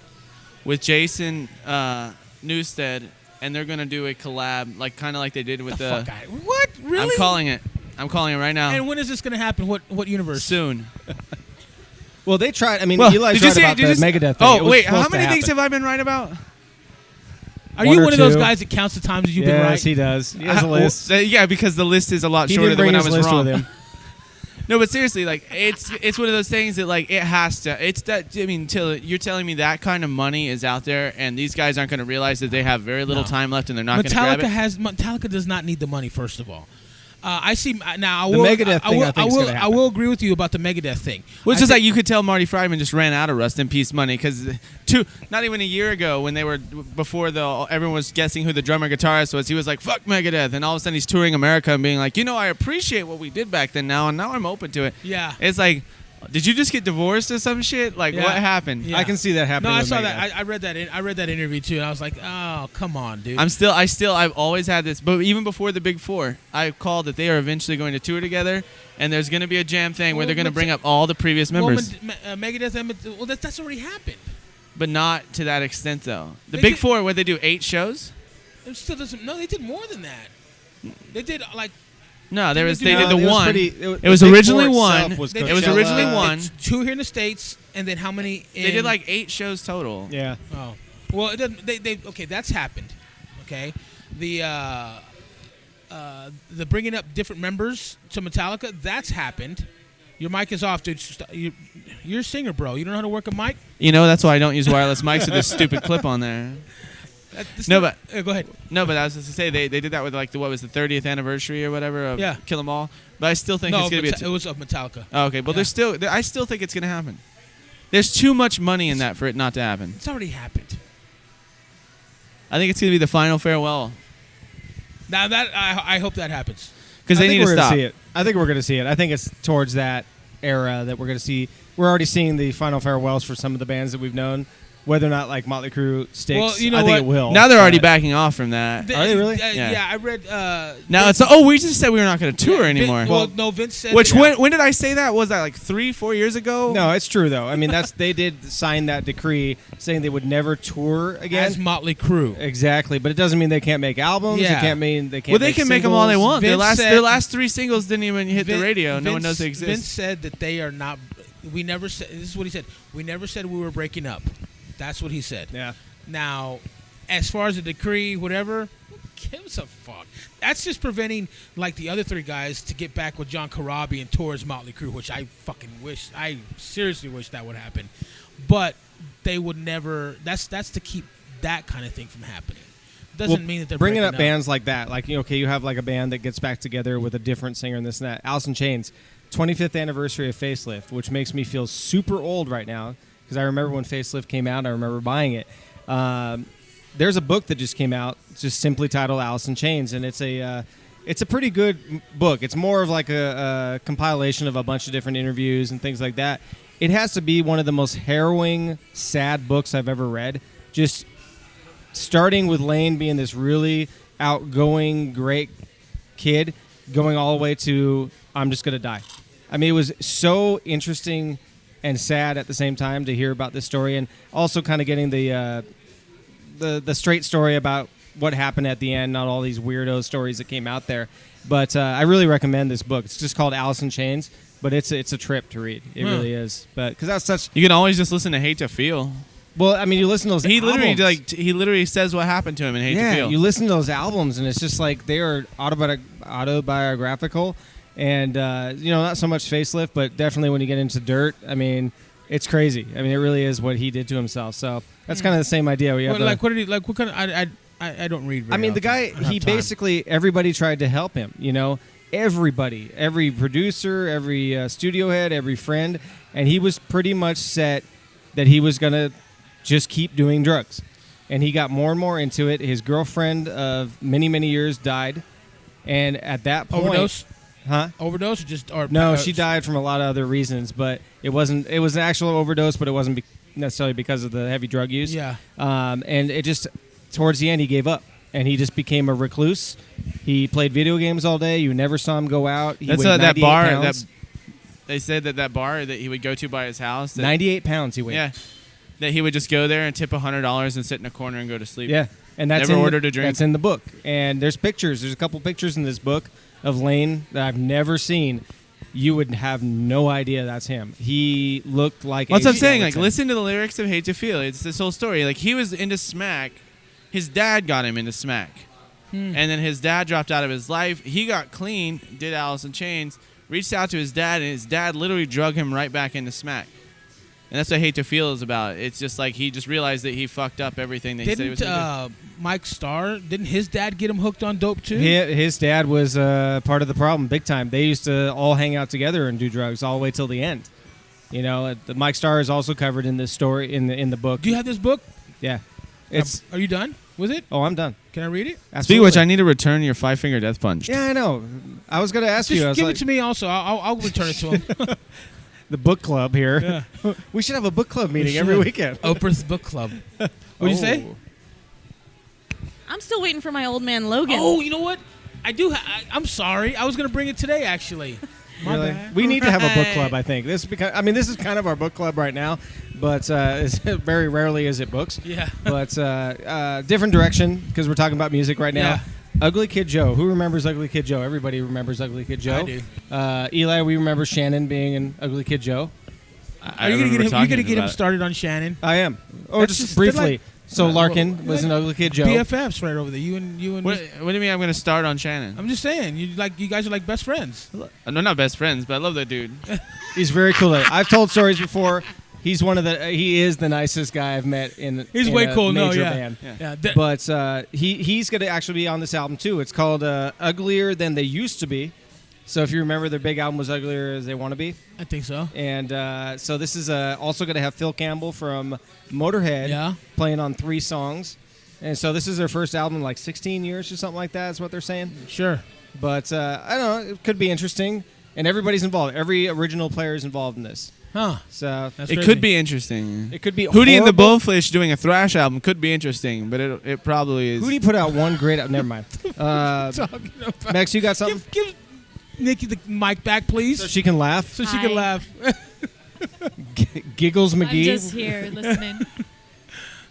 with Jason Newsted, and they're gonna do a collab kind of like they did with the. What? Really? I'm calling it right now. And when is this going to happen? What universe? Soon. Well, they tried. Well, Eli's did you right see- about the did you see- Megadeth thing. Oh It was wait, supposed how to many things happen. have I been right about? Are One you or one of those two. guys that counts the times that you've been Yes, right? he does. He has a list. Yeah, because the list is a lot He shorter didn't than bring when I his was list wrong. with him. No, but seriously, it's one of those things that it has to. It's that till you're telling me that kind of money is out there, and these guys aren't going to realize that they have very little time left, and they're not going to grab it. Metallica does not need the money. First of all, I see now. The Megadeth thing, I think, is gonna I happen. will agree with you about the Megadeth thing. Well, it's I just think- you could tell Marty Friedman just ran out of Rust in Peace money because not even a year ago when they were before everyone was guessing who the drummer guitarist was, he was like fuck Megadeth, and all of a sudden he's touring America and being like, I appreciate what we did back then now, and now I'm open to it. Yeah. It's like Did you just get divorced or some shit? Like, Yeah. what happened? Yeah. I can see that No, happening. I with saw Megadeth. that. I read that. I read that interview too, and I was like, "Oh, come on, dude." I've always had this, but even before the Big Four, I called that they are eventually going to tour together, and there's going to be a jam thing where they're going to bring up all the previous members, Megadeth. Well, that's already happened. but not to that extent though. The They Big did- Four, where they do 8 shows? It still doesn't. No, they did more than that. They did like No, They they do- did the it was one. pretty- It was the Big originally Four itself one. was they It was Coachella. originally did one. 2 here in the States, and then how many? They did like 8 shows total. Yeah. Oh, well, it doesn't. They okay. That's happened. Okay, the bringing up different members to Metallica. That's happened. Your mic is off, dude. You're a singer, bro. You don't know how to work a mic. You know, that's why I don't use wireless mics with this stupid clip on there. No, but go ahead. No, but I was just to say they did that with like the 30th anniversary or whatever of Yeah. Kill 'Em All. But I still think No, it's gonna be. it was of Metallica. Oh, okay, but Yeah. I still think it's gonna happen. There's too much money in that for it not to happen. It's already happened. I think it's gonna be the final farewell Now that I hope that happens. because they I think need to we're stop. gonna see it. I think we're going to see it. I think it's towards that era that we're going to see. We're already seeing the final farewells for some of the bands that we've known. Whether or not like Motley Crue sticks, Well, you know I think what? it will. Now they're already but- backing off from that. Are they really? Yeah. Yeah, I read. Now it's we just said we were not going to tour anymore. Well, no, Vince said. Which that- when did I say that? Was that like 3-4 years ago? No, it's true though. I mean, they did sign that decree saying they would never tour again. as Motley Crue. Exactly, but it doesn't mean they can't make albums. Yeah. It can't mean they can't. Well, they can make them all they singles. want. Vince Their said- last 3 singles didn't even hit the radio. No one knows they exist. Vince said that they are not. We never said. This is what he said. We never said we were breaking up. That's what he said. Yeah. Now, as far as the decree, whatever, who gives a fuck? That's just preventing like the other 3 guys to get back with John Corabi and tour as Motley Crue, which I fucking wish. I seriously wish that would happen. But they would never. That's to keep that kind of thing from happening. Doesn't mean that they're bringing breaking up bands like that. Like you have like a band that gets back together with a different singer and this and that. Alice in Chains, 25th anniversary of Facelift, which makes me feel super old right now because I remember when Facelift came out. I remember buying it. There's a book that just came out, just simply titled Alice in Chains, and it's a pretty good book. It's more of like a compilation of a bunch of different interviews and things like that. It has to be one of the most harrowing, sad books I've ever read. Just starting with Lane being this really outgoing, great kid, going all the way to I'm just gonna die. I mean, it was so interesting and sad at the same time to hear about this story, and also kind of getting the straight story about what happened at the end, not all these weirdo stories that came out there. But I really recommend this book. It's just called Alice in Chains, but it's a trip to read. It really is. But because that's such. You can always just listen to Hate to Feel. Well, I mean, you listen to those. He albums. literally says what happened to him in Hate to Feel. You listen to those albums, and it's just like they are autobiographical, and not so much Facelift, but definitely when you get into Dirt, I mean, it's crazy. I mean, it really is what he did to himself. So that's kind of the same idea. We have what did he like? What kind of? I don't read. Very I mean, the often. guy, I don't have he time. basically, everybody tried to help him, everybody, every producer, every studio head, every friend, and he was pretty much set that he was going to just keep doing drugs. And he got more and more into it. His girlfriend of many, many years died. And at that point... Overdose? Huh? Overdose or just... Or No, she died from a lot of other reasons, but it was an actual overdose, but it wasn't necessarily because of the heavy drug use. Yeah. And it just... Towards the end, he gave up, and he just became a recluse. He played video games all day. You never saw him go out. He That's weighed that 98 bar. pounds. They said that bar that he would go to by his house. 98 pounds he weighed. Yeah. That he would just go there and tip $100 and sit in a corner and go to sleep. Yeah, and that's Never ordered a drink. That's in the book, and there's pictures. There's a couple pictures in this book of Lane that I've never seen. You would have no idea that's him. He looked like. That's what I'm a saying. Like, skeleton. listen to the lyrics of Hate to Feel. It's this whole story. Like, he was into smack. His dad got him into smack. And then his dad dropped out of his life. He got clean, did Alice in Chains, reached out to his dad, and his dad literally drug him right back into smack. And that's what Hate to Feel is about. It's just like he just realized that he fucked up everything that he said he was going to do. Mike Starr, didn't his dad get him hooked on dope too? His dad was part of the problem, big time. They used to all hang out together and do drugs all the way till the end. Mike Starr is also covered in this story in the book. Do you have this book? Yeah, it's. Are you done with it? Oh, I'm done. Can I read it? Speaking Absolutely. of which, I need to return your 5-finger death punch. Yeah, I know. I was going to ask Just you. I was give like, it to me also. I'll return it to him. the book club here. We should have a book club meeting every weekend. Oprah's Book Club. What'd you say? I'm still waiting for my old man Logan. Oh, you know what? I'm sorry. I was going to bring it today, actually. My Really? bad. We need to have a book club, I think. This is kind of our book club right now, but very rarely is it books. Yeah. But different direction, because we're talking about music right now. Yeah. Ugly Kid Joe. Who remembers Ugly Kid Joe? Everybody remembers Ugly Kid Joe. I do. Eli, we remember Shannon being in Ugly Kid Joe. Are you going to get him started on Shannon? I am. Or That's just they're briefly. So Larkin was an Ugly Kid Joe. BFFs right over there. You and What do you mean I'm going to start on Shannon? I'm just saying. You guys are like best friends. No, not best friends, but I love that dude. He's very cool. I've told stories before. He is the nicest guy I've met in. He's in way a cool. Major No, band. Yeah. But he's going to actually be on this album too. It's called Uglier Than They Used to Be. So if you remember, their big album was Uglier As They Want to Be. I think so. And so this is also going to have Phil Campbell from Motorhead playing on 3 songs. And so this is their first album in like 16 years or something like that is what they're saying. Sure. But I don't know. It could be interesting. And everybody's involved. Every original player is involved in this. Huh. So That's It crazy. could be interesting. it could be Hootie and the horrible. Blowfish doing a thrash album could be interesting, but it probably is. Hootie put out one great album. Never mind. Talking about. Max, you got something? Give Nikki the mic back, please. So she can laugh? So she Hi. can laugh. Giggles I'm McGee? just here listening.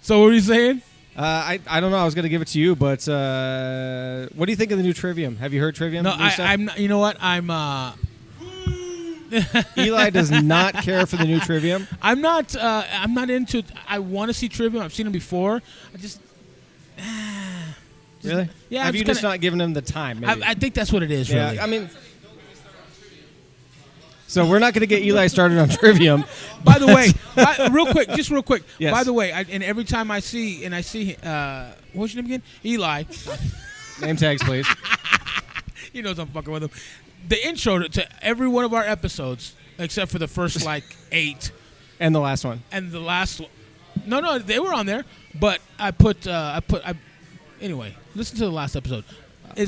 So what are you saying? I don't know. I was going to give it to you, but what do you think of the new Trivium? Have you heard Trivium? No, New stuff? I'm. Not, you know what? Eli does not care for the new Trivium. I'm not. I'm not into. I want to see Trivium. I've seen them before. I just. Really? Yeah. Have I'm you just not given him the time? Maybe? I think that's what it is. yeah. Really. I mean, so we're not going to get Eli started on Trivium. By the way, real quick. Yes. By the way, and every time I see what's your name again? Eli. Name tags, please. He knows I'm fucking with him. The intro to every one of our episodes, except for the first like 8, And the last one. and the last one. No, they were on there, but anyway. Listen to the last episode.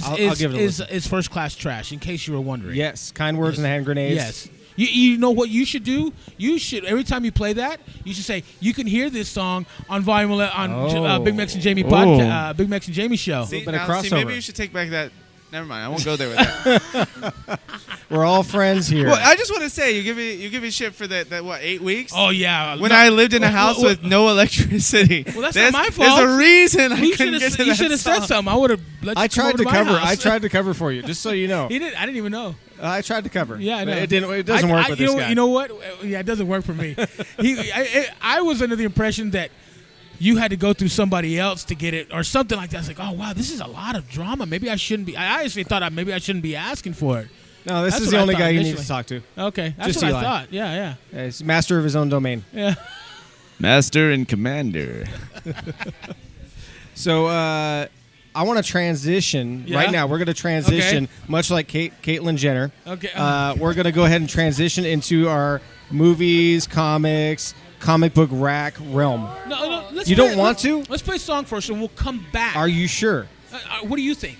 I'll give it a listen. Is First Class Trash? In case you were wondering. Yes. Kind words and hand grenades. Yes. You know what you should do? You should, every time you play that, you should say, you can hear this song on Volume 11 on Big Mex and Jamie podcast, Big Mex and Jamie show. See, bit of now, see, maybe crossover. you should take back that. Never mind. I won't go there with that. We're all friends here. Well, I just want to say you give me shit for that what 8 weeks? Oh yeah. When I lived in a house with no electricity. Well, that's there's, not my fault. There's a reason I You couldn't get to should that have said song. something. I would have let you I come tried over to my cover. house. I tried to cover for you, just so you know. He didn't. I didn't even know. I tried to cover. Yeah, I know. But it didn't. It doesn't work with this guy. You know what? Yeah, it doesn't work for me. I was under the impression that you had to go through somebody else to get it or something like that. I was like, oh wow, this is a lot of drama. Maybe I shouldn't be. I honestly thought maybe I shouldn't be asking for it. No, this That's is what the I only thought guy you need initially. to talk to. Okay, that's Just what Eli. I thought. Yeah. Yeah, he's master of his own domain. Master and Commander. So I want to transition Yeah? right now. We're going to transition, much like Caitlyn Jenner. Okay. We're going to go ahead and transition into our movies, comics, comic book rack realm. No. You don't want to? Let's play a song first, and we'll come back. Are you sure? What do you think?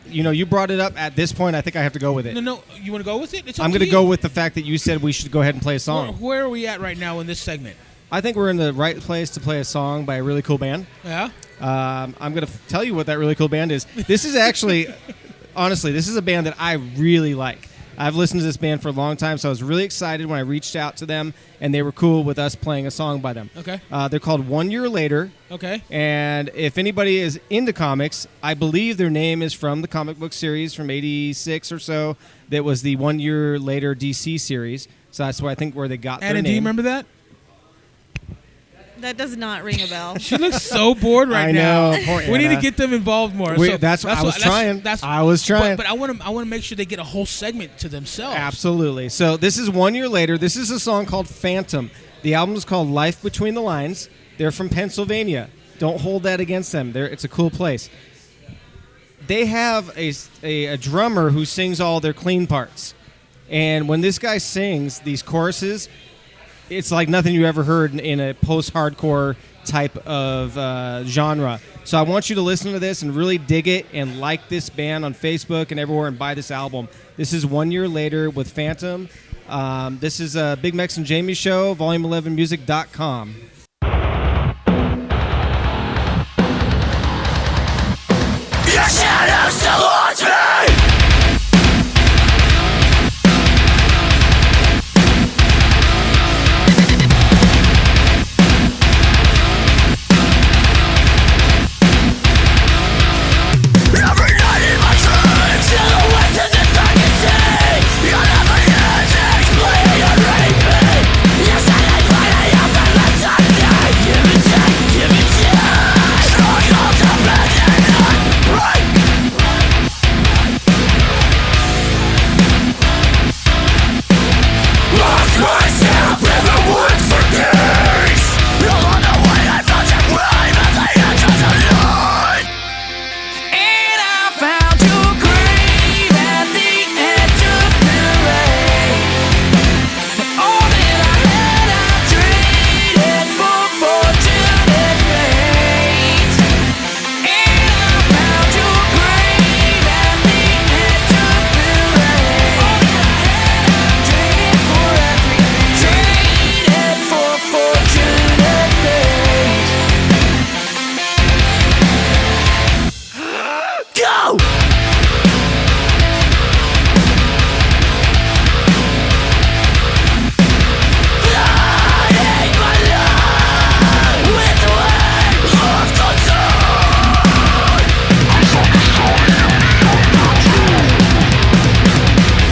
You brought it up at this point. I think I have to go with it. No. You want to go with it? It's up I'm to going to you. go with the fact that you said we should go ahead and play a song. Where are we at right now in this segment? I think we're in the right place to play a song by a really cool band. Yeah. I'm going to tell you what that really cool band is. This is actually, honestly, this is a band that I really like. I've listened to this band for a long time, so I was really excited when I reached out to them, and they were cool with us playing a song by them. Okay. They're called 1 Year Later, Okay. and if anybody is into comics, I believe their name is from the comic book series from '86 or so. That was the 1 Year Later DC series, so that's why I think where they got their Anna, name. do you remember that? That does not ring a bell. She looks so bored right I now. know, poor We need to Anna. get them involved more. That's what I was trying. I was trying. But I want to make sure they get a whole segment to themselves. Absolutely. So this is 1 year later. This is a song called Phantom. The album is called Life Between the Lines. They're from Pennsylvania. Don't hold that against them. It's a cool place. They have a drummer who sings all their clean parts. And when this guy sings these choruses, it's like nothing you ever heard in a post-hardcore type of genre. So I want you to listen to this and really dig it and like this band on Facebook and everywhere and buy this album. This is 1 year later with Phantom This is Big Mex and Jamie Show, volume11music.com. Your shadow still haunts me. Every night in my dreams, silhouettes in the darkest seas. You'll never hear to explain your raping. Yes, and I find I have been left Sunday. Give and take, strong enough to bend and not break. Lost myself in the woods for days. Along the way I felt your crime at the edge of the line. And I found your grave at the edge of the rain. All that I had I traded for fortune and fate. And I found your grave at the edge of the rain. All that I had I traded for everything. Traded for fortune and fate. Go! Flooding my life with waves of concern.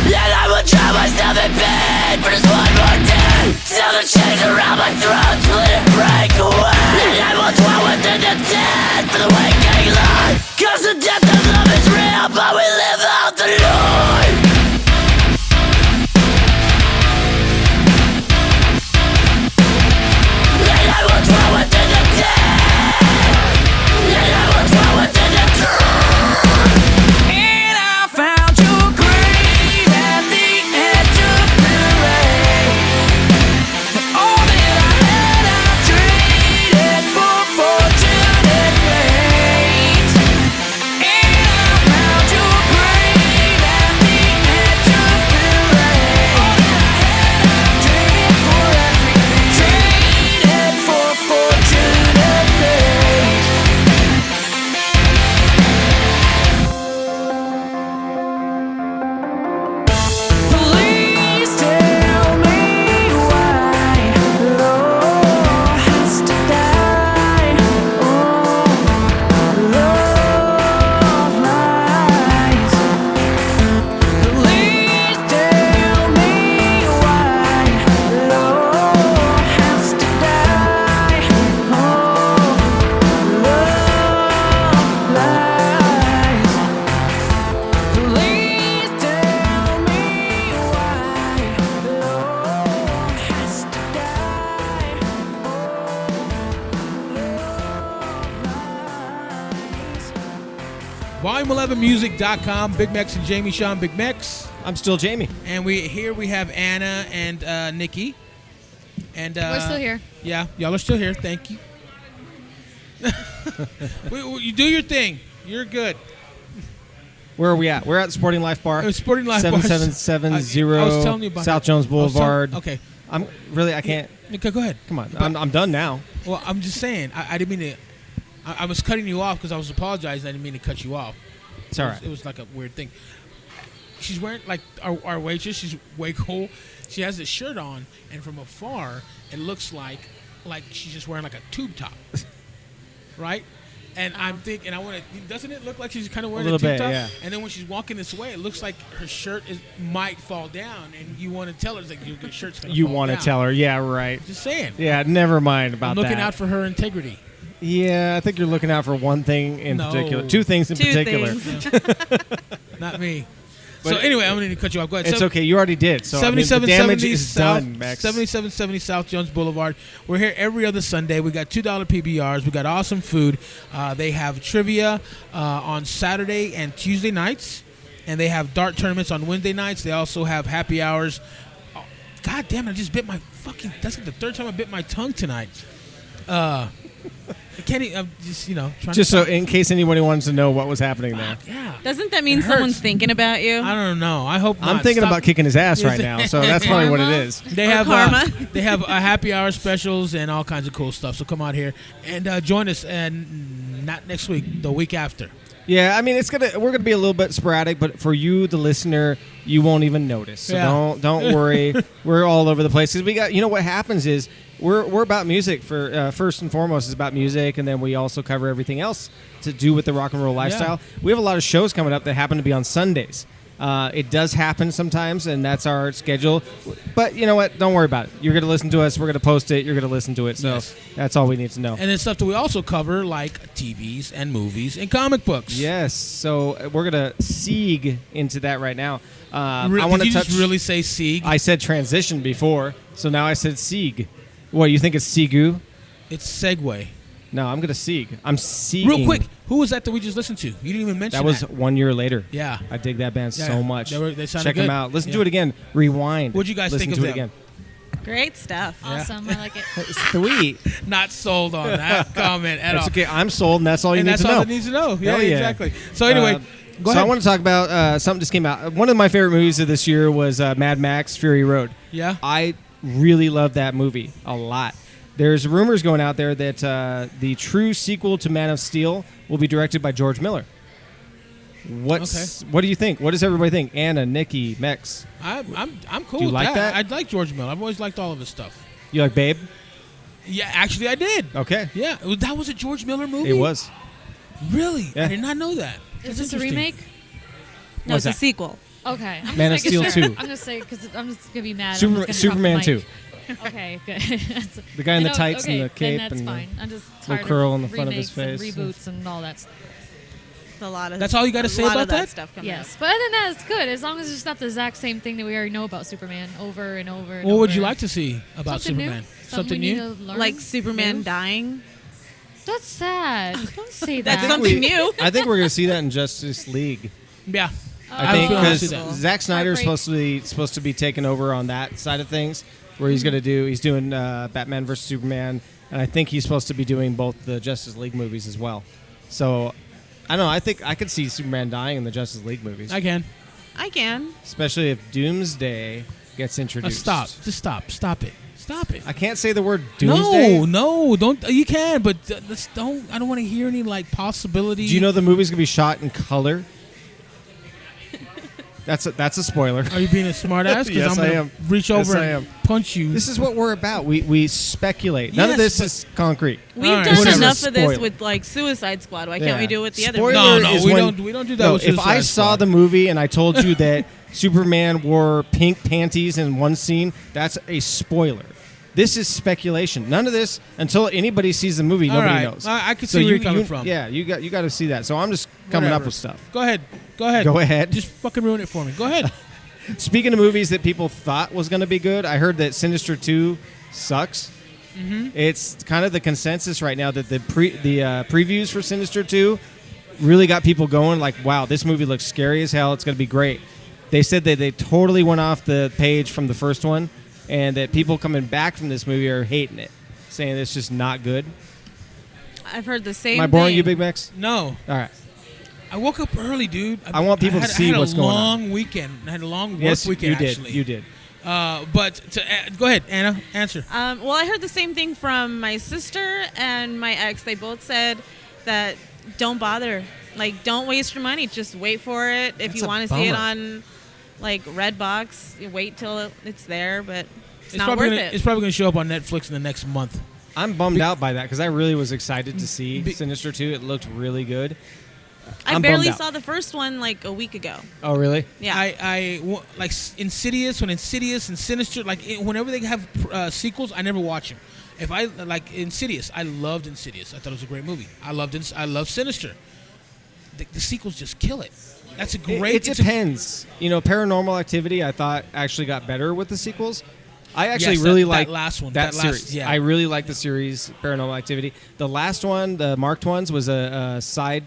And I will drown myself in bed for just one more day. Till the chains around my throat split and break away. And I will dwell within the dead for the waking life. Cause the death of love is real, but we live out the life. And I will dwell within the dead. And I will dwell within the dead. And I found your grave at the edge of the rain. All that I had I traded for fortune and fate. And I found your grave at the edge of the rain. All that I had I traded for everything. Traded for fortune and fate. Please tell me why love has to die. Oh, love lies. Please tell me why love has to die. Oh, love lies. Please tell me why love has to die. Volume11music.com. Big Mex and Jamie Sean. Big Mex. I'm still Jamie. And we have Anna and Nikki. And We're still here. Yeah, y'all are still here. Thank you. You do your thing. You're good. Where are we at? We're at Sporting Life Bar. Sporting Life Bar. 7770 I was telling you about South that. Jones I was telling- Boulevard. Okay. I can't. Okay, go ahead. Come on. I'm done now. Well, I'm just saying. I didn't mean to. I was cutting you off because I was apologizing. I didn't mean to cut you off. It's all right. It was like a weird thing. She's wearing, like, our waitress. She's way cool. She has this shirt on, and from afar, it looks like she's just wearing like a tube top, right? And I'm thinking, doesn't it look like she's kind of wearing a little tube bit, top? yeah. And then when she's walking this way, it looks like her shirt might fall down, and you want to tell her, it's like your shirt's going to fall down. You want to tell her. Yeah, right. Just saying. Yeah, never mind about I'm looking that. out for her integrity. Yeah, I think you're looking out for one thing in No. particular. Two things in particular. Not me. But so anyway, I'm going to cut you off. Go ahead. It's okay. You already did. So I mean, the damage is done, Max. 7770 South Jones Boulevard. We're here every other Sunday. We got $2 PBRs. We got awesome food. They have trivia on Saturday and Tuesday nights, and they have dart tournaments on Wednesday nights. They also have happy hours. Oh, God damn it! I just bit my fucking. That's like the third time I bit my tongue tonight. Kenny, I'm just trying Just to so in case anybody wanted to know what was happening there. yeah. Doesn't that mean It hurts. someone's thinking about you? I don't know. I hope not. I'm thinking Stop. about kicking his ass right now, so that's probably what it Karma? is. They Or have karma. they have happy hour specials and all kinds of cool stuff. So come out here and join us, and not next week, the week after. Yeah, I mean we're gonna be a little bit sporadic, but for you, the listener, you won't even notice. So Yeah. don't worry. We're all over the place because we got. What happens is we're about music. For first and foremost, it's about music, and then we also cover everything else to do with the rock and roll lifestyle. We have a lot of shows coming up that happen to be on Sundays. It does happen sometimes, and that's our schedule. But you know what? Don't worry about it. You're going to listen to us. We're going to post it. You're going to listen to it. So Yes. that's all we need to know. And then stuff that we also cover, like TVs and movies and comic books. Yes. So we're going to segue into that right now. I Did want to you touch. just really say Sieg? I said transition before, so now I said segue. What, you think it's Sigu? It's Segway. No, I'm going to segue. I'm seeing. Real quick, who was that we just listened to? You didn't even mention That was 1 year later. Yeah. I dig that band Yeah. so much. They sounded Check them good. out. Listen Yeah. to it again. Rewind. What'd you guys Listen think to of it them? again. Great stuff. Awesome. I like it. Sweet. Not sold on that comment at That's all. okay. I'm sold, and that's all you And need that's to all know. it needs to know. Yeah, Hell yeah. exactly. So anyway, go ahead. So I want to talk about something just came out. One of my favorite movies of this year was Mad Max: Fury Road. Yeah. I really love that movie a lot. There's rumors going out there that the true sequel to Man of Steel will be directed by George Miller. What do you think? What does everybody think? Anna, Nikki, Mex. I'm cool Do you with like that? I like George Miller. I've always liked all of his stuff. You like Babe? Yeah, actually, I did. Okay. Yeah, that was a George Miller movie. It was. Really? Yeah. I did not know that. Is That's this a interesting. remake? No, What's it's a that? sequel. Okay. I'm Man of just making Steel sure. 2. I'm gonna say because I'm just gonna be mad. Superman 2. Okay, good. The guy in the I know- tights okay, and the cape then that's and the fine. I'm just little tired curl of in the front of his remakes face. and reboots and all that. It's a lot of. That's all you gotta say a lot about of that that? stuff coming Yes, up. but other than that, it's good as long as it's not the exact same thing that we already know about Superman over and over. And What would you over. like to see about Something Superman? New? Something we new? need to learn. Like Superman New? dying. That's sad. Don't say That's that. something new. I think we're going to see that in Justice League. Yeah. I think feel because that. Zack Snyder is Heartbreak. supposed to be taking over on that side of things, where he's doing Batman vs Superman, and I think he's supposed to be doing both the Justice League movies as well. So I don't know. I think I could see Superman dying in the Justice League movies, I can. I can. especially if Doomsday gets introduced. Stop. Just stop. Stop it. Stop it. I can't say the word Doomsday. No, don't. You can, but let's don't. I don't want to hear any like possibility. Do you know the movie's gonna be shot in color? That's a spoiler. Are you being a smartass? Because Yes, I'm I gonna am. reach Yes, over I and am. punch you. This is what we're about. We speculate. None of Yes, this is concrete. We've All right, done whatever. enough of this Spoiler. with like Suicide Squad. Why Yeah. can't we do it with the other? Spoiler movies? No, is we when- don't. We don't do that. No, with if I Suicide saw Squad. the movie and I told you that Superman wore pink panties in one scene, that's a spoiler. This is speculation. None of this until anybody sees the movie. All Nobody right. knows. I can see where you're coming from. Yeah, you got to see that. So I'm just coming up Whatever. with stuff. Go ahead. Go ahead. Go ahead. Just fucking ruin it for me. Go ahead. Speaking of movies that people thought was going to be good, I heard that Sinister II sucks. Mm-hmm. It's kind of the consensus right now that the previews for Sinister II really got people going. Like, wow, this movie looks scary as hell. It's going to be great. They said that they totally went off the page from the first one, and that people coming back from this movie are hating it, saying it's just not good. I've heard the same. Am I boring thing. you, Big Max? No. All right. I woke up early, dude. I want people to see what's going on. I had a long weekend. I had a long work Yes, weekend, you did. actually. You did. But go ahead, Anna. Answer. Well, I heard the same thing from my sister and my ex. They both said that don't bother. Like, don't waste your money. Just wait for it. If That's you a want to see it bummer. on, like, Redbox, you wait till it's there. But it's not probably worth gonna, it. It's probably going to show up on Netflix in the next month. I'm bummed out by that because I really was excited to see Sinister 2. It looked really good. I I'm barely bummed out. saw the first one like a week ago. Oh, really? Yeah. Like Insidious, when Insidious and Sinister, whenever they have sequels, I never watch them. If I like Insidious, I loved Insidious. I thought it was a great movie. I love Sinister. The sequels just kill it. That's a great. It depends. Paranormal Activity, I thought actually got better with the sequels. I actually Yes, really that like last one. That That last- series. yeah. I really like the series Paranormal Activity. The last one, the marked ones, was a side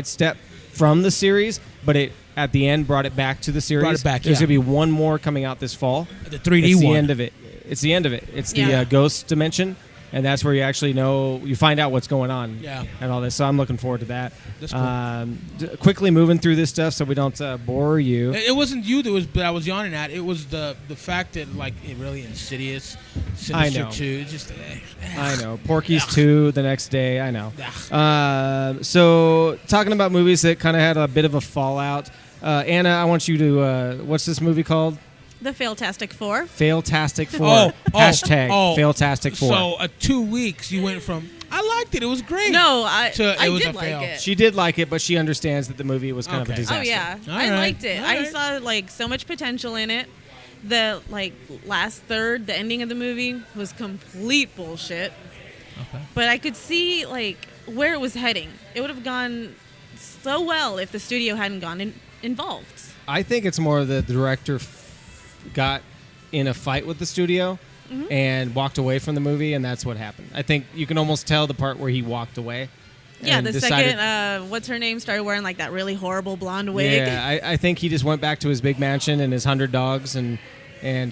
step from the series, but it at the end brought it back to the series. Brought it back, There's yeah. gonna be one more coming out this fall. The 3D it's one. The end of it. It's the end of it. It's the Yeah. Ghost Dimension. and that's where you actually you find out what's going on. Yeah. And all this. So I'm looking forward to that. That's cool. Quickly moving through this stuff so we don't bore you. It wasn't you that I was yawning at. It was the fact that like it really Insidious, I Sinister know. 2. Just I know. Porky's 2 the next day. I know. So talking about movies that kind of had a bit of a fallout. Anna, I want you to. What's this movie called? The Failtastic Four. Failtastic 4. Hashtag Failtastic 4. So 2 weeks you went from I liked it. It was great. No, I it was did a like fail. it. She did like it, but she understands that the movie was kind of a disaster. Oh yeah, All I right. liked it. All I right. saw like so much potential in it. The like last third, the ending of the movie was complete bullshit. Okay. But I could see like where it was heading. It would have gone so well if the studio hadn't gone involved. I think it's more the director got in a fight with the studio and walked away from the movie, and that's what happened. I think you can almost tell the part where he walked away. Yeah, and the decided, second, what's her name, started wearing like that really horrible blonde wig. Yeah, I think he just went back to his big mansion and his 100 dogs and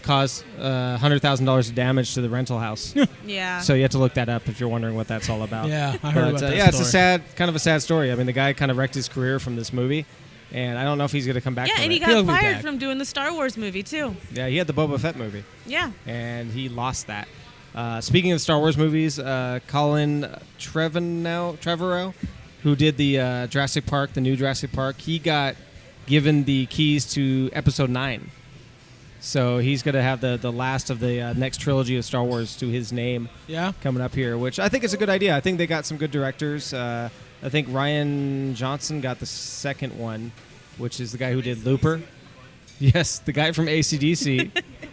caused $100,000 of damage to the rental house. Yeah. So you have to look that up if you're wondering what that's all about. Yeah, I heard about that yeah, it's story. kind of a sad story. I mean, the guy kind of wrecked his career from this movie, and I don't know if he's going to come back Yeah, from and it. he got fired from doing the Star Wars movie too. Yeah, he had the Boba Fett movie. Yeah. And he lost that. Speaking of Star Wars movies, Colin Trevorrow, who did the Jurassic Park, the new Jurassic Park, he got given the keys to Episode 9. So he's going to have the last of the next trilogy of Star Wars to his name coming up here, which I think is a good idea. I think they got some good directors. I think Rian Johnson got the second one, which is the guy who did Looper. Yes, the guy from AC/DC.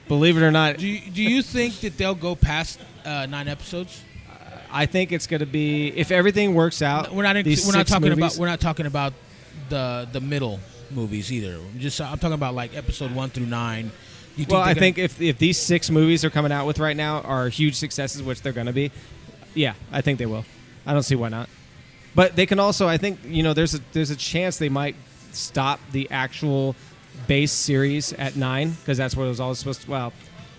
Believe it or not. Do you think that they'll go past 9 episodes? I think it's going to be, if everything works out. We're not talking about the middle movies either. I'm talking about like episode 1 through 9. I think if these 6 movies they're coming out with right now are huge successes, which they're going to be, yeah, I think they will. I don't see why not. But they can also, I think, there's a chance they might stop the actual base series at 9, because that's what it was always supposed to. Well,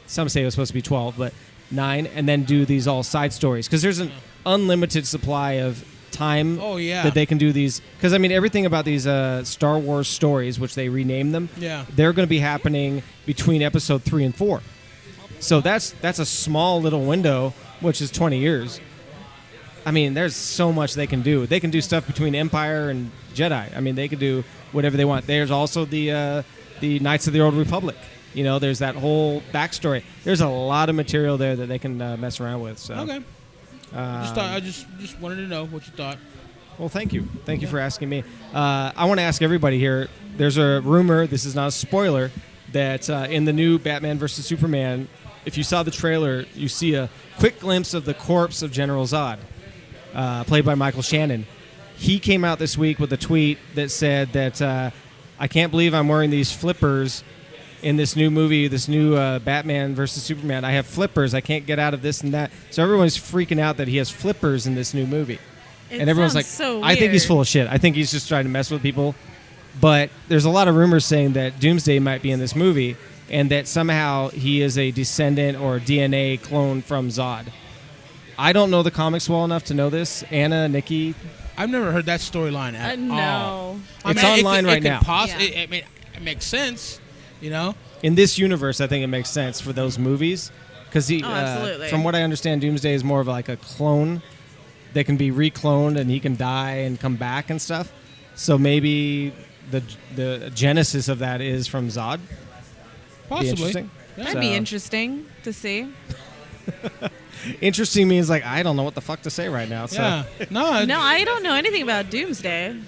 some say it was supposed to be 12, but 9, and then do these all side stories, because there's an unlimited supply of time that they can do these. Because I mean, everything about these Star Wars stories, which they rename them, they're going to be happening between episode 3 and 4. So that's a small little window, which is 20 years. I mean, there's so much they can do. They can do stuff between Empire and Jedi. I mean, they can do whatever they want. There's also the Knights of the Old Republic. There's that whole backstory. There's a lot of material there that they can mess around with. So. Okay. I just wanted to know what you thought. Well, thank you. Thank you for asking me. I want to ask everybody here. There's a rumor, this is not a spoiler, that in the new Batman vs. Superman, if you saw the trailer, you see a quick glimpse of the corpse of General Zod, played by Michael Shannon. He came out this week with a tweet that said that I can't believe I'm wearing these flippers in this new movie, this new Batman versus Superman. I have flippers. I can't get out of this and that. So everyone's freaking out that he has flippers in this new movie. And everyone's like, so I think he's full of shit. I think he's just trying to mess with people. But there's a lot of rumors saying that Doomsday might be in this movie and that somehow he is a descendant or DNA clone from Zod. I don't know the comics well enough to know this. Anna, Nikki? I've never heard that storyline at all. It's online right now. It makes sense. In this universe, I think it makes sense for those movies because absolutely. From what I understand, Doomsday is more of like a clone that can be recloned and he can die and come back and stuff. So maybe the genesis of that is from Zod. Possibly. That'd be interesting to see. Interesting means like I don't know what the fuck to say right now. So. Yeah. No, I don't know anything about Doomsday.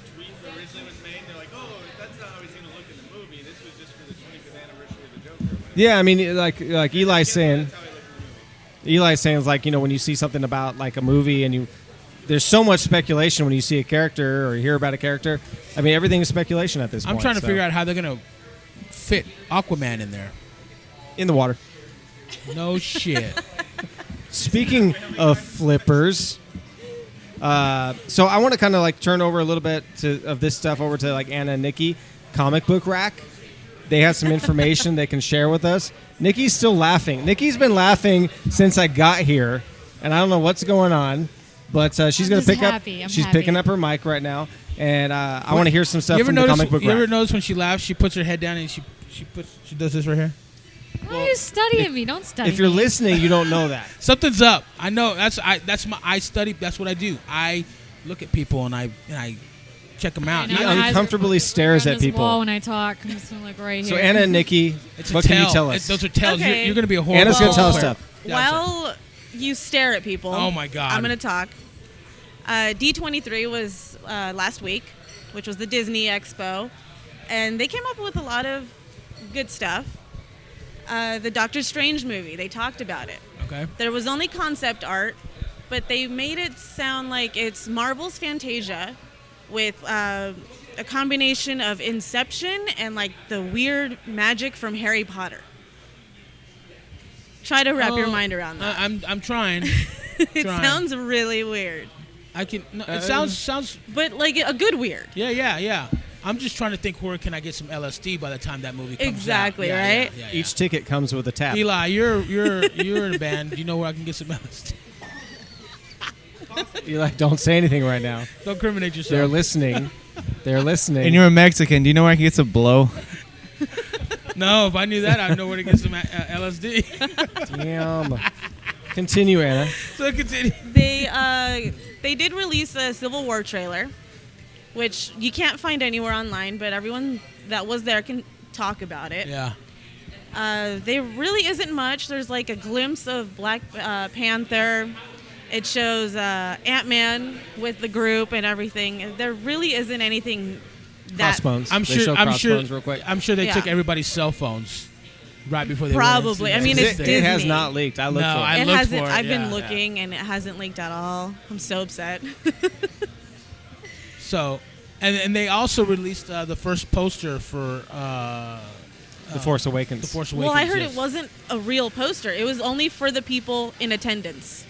Yeah, I mean, like Eli's saying is like, when you see something about like a movie and there's so much speculation when you see a character or hear about a character. I mean, everything is speculation at this point. I'm trying to figure out how they're going to fit Aquaman in there. In the water. No shit. Speaking of flippers, so I want to kind of like turn over a little bit of this stuff over to like Anna and Nikki. Comic Book Rack. They have some information they can share with us. Nikki's still laughing. Nikki's been laughing since I got here and I don't know what's going on, but she's going to pick up. happy. I'm She's happy. picking up her mic right now, and I want to hear some stuff You ever from the notice? comic book You ever rack. notice when she laughs, she puts her head down and she does this right here. Why are you studying me? Don't study If you're me. listening, you don't know that. Something's up. I know. I study. That's what I do. I look at people and I check them out. I know, He my eyes uncomfortably are stares on at this people. wall when I talk. I'm just like right So here. Anna and Nikki, It's what a can tell. you tell us? Those are tells. Okay. You're going to be a horrible. Anna's going to tell us Well, stuff. While you stare at people, Oh my God. I'm going to talk. D23 was last week, which was the Disney Expo, and they came up with a lot of good stuff. The Doctor Strange movie, they talked about it. Okay. There was only concept art, but they made it sound like it's Marvel's Fantasia with a combination of Inception and like the weird magic from Harry Potter. Try to wrap your mind around that. I'm trying. It trying. sounds really weird, I can. No, it sounds. but like a good weird. Yeah. I'm just trying to think where can I get some LSD by the time that movie comes Exactly, out. right? Yeah. Each ticket comes with a tap. Eli, you're in a band. Do you know where I can get some LSD? Eli, don't say anything right now. Don't incriminate yourself. They're listening. They're listening. And you're a Mexican. Do you know where I can get some blow? No, if I knew that, I'd know where to get some LSD. Damn. Continue, Anna. So continue. They did release a Civil War trailer, which you can't find anywhere online, but everyone that was there can talk about it. Yeah. There really isn't much. There's like a glimpse of Black Panther. It shows Ant-Man with the group and everything. There really isn't anything that Crossbones. I'm They sure. show I'm sure. Crossbones real quick. I'm sure they Yeah. took everybody's cell phones right before they Probably. Went I mean, into it's the- It has Disney. not leaked. I looked No, for it. I it looked hasn't. for it, I've been yeah. looking, and it hasn't leaked at all. I'm so upset. So, and they also released the first poster for The Force Awakens. The Force Awakens. Well, I heard yes. it wasn't a real poster. It was only for the people in attendance.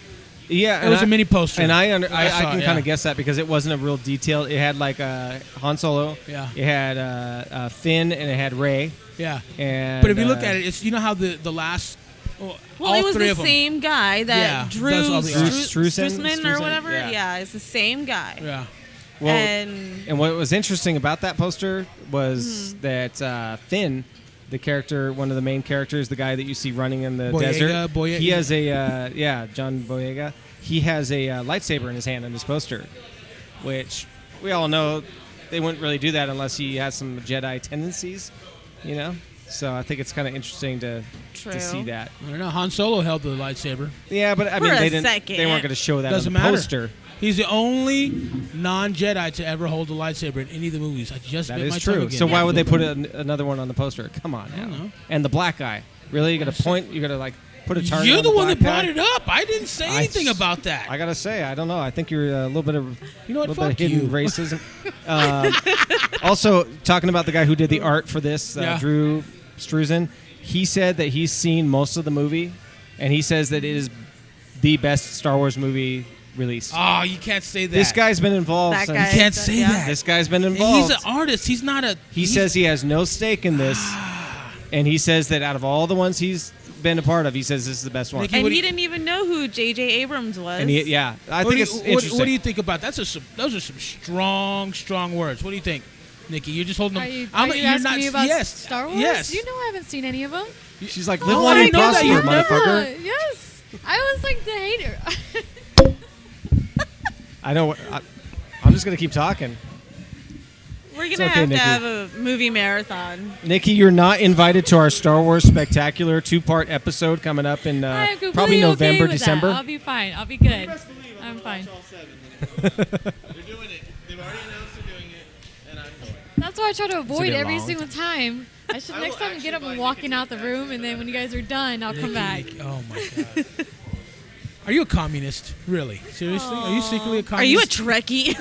Yeah, It was a mini poster. And I I can saw it, kind yeah. of guess that because it wasn't a real detail. It had like Han Solo. Yeah. It had Finn and it had Rey. Yeah. And But if you look at it, it's how the last. Well, all it was three the of them. same guy that Yeah, Drew does all the art. Strussman or whatever. Yeah. Yeah, it's the same guy. Yeah. Well, and what was interesting about that poster was that Finn, the character, one of the main characters, the guy that you see running in the desert, he has a John Boyega. He has a lightsaber in his hand in this poster, which we all know they wouldn't really do that unless he has some Jedi tendencies, So I think it's kind of interesting to see that. I don't know. Han Solo held the lightsaber. Yeah, but I For mean, a they didn't. second. They weren't going to show that Doesn't on the matter. poster. He's the only non-Jedi to ever hold a lightsaber in any of the movies. I just That bit is my tongue true. again. So why Yeah. would they put another one on the poster? Come on don't now. know. And the black guy. Really? You got to point? You got to put a target You're on the one black that brought guy? it up. I didn't say anything about that. I gotta say, I don't know. I think you're a little bit of You know what? little bit Fuck of hidden you. racism. Also, talking about the guy who did the art for this, Yeah. Drew Struzan, he said that he's seen most of the movie, and he says that it is the best Star Wars movie released. Oh, you can't say that. This guy's been involved. That since- guy- You can't say Yeah. that. This guy's been He's involved. an artist. He's not a. He says he has no stake in this, and he says that out of all the ones he's been a part of, he says this is the best one. Nikki, and what do he you- didn't even know who J.J. Abrams was. And I think it's interesting. What do you think about that? Those are some strong words. What do you think, Nikki? You're just holding them. Are you you're asking not, me about yes, Star Wars? Yes. You know I haven't seen any of them. She's like, live Oh, long I and know that. prosper, You've motherfucker. Yes. I was like the hater. I know. I'm just gonna keep talking. We're It's gonna okay, have Nikki. to have a movie marathon. Nikki, you're not invited to our Star Wars Spectacular 2-part episode coming up in I'm completely probably November, okay with December. That. I'll be fine. I'll be good. I'm fine. They're doing it. They've already announced they're doing it, and I'm going. That's why I try to avoid bit every long. single time. I should I next will time get up actually and buy walking out the room, and then when you guys are done, I'll come back. Nikki, oh my god. Are you a communist? Really? Seriously? Are you secretly a communist? Are you a Trekkie?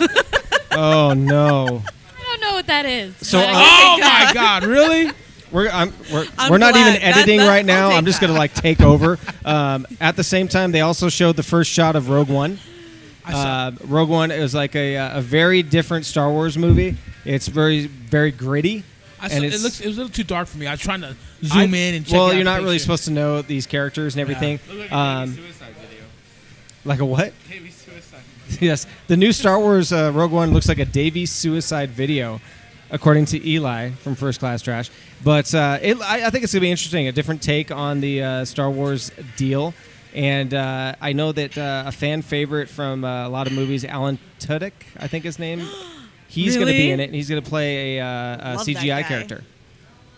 Oh no. I don't know what that is. So, but I Oh can take my god! Really? We're I'm not even glad. editing That- right now. I'll I'm take just gonna that. take over. At the same time, they also showed the first shot of Rogue One. I saw. Rogue One is like a very different Star Wars movie. It's very gritty. I saw and it it's- was a little too dark for me. I was trying to zoom in and check. Well, out you're the not really picture. supposed to know these characters and everything. Look like you're making a suicide video. Like a what? Davey suicide. Yes, the new Star Wars Rogue One looks like a Davey suicide video, according to Eli from First Class Trash. But I think it's going to be interesting, a different take on the Star Wars deal. And I know that a fan favorite from a lot of movies, Alan Tudyk, I think his name, he's going to be in it. And he's going to play a Love that CGI guy. character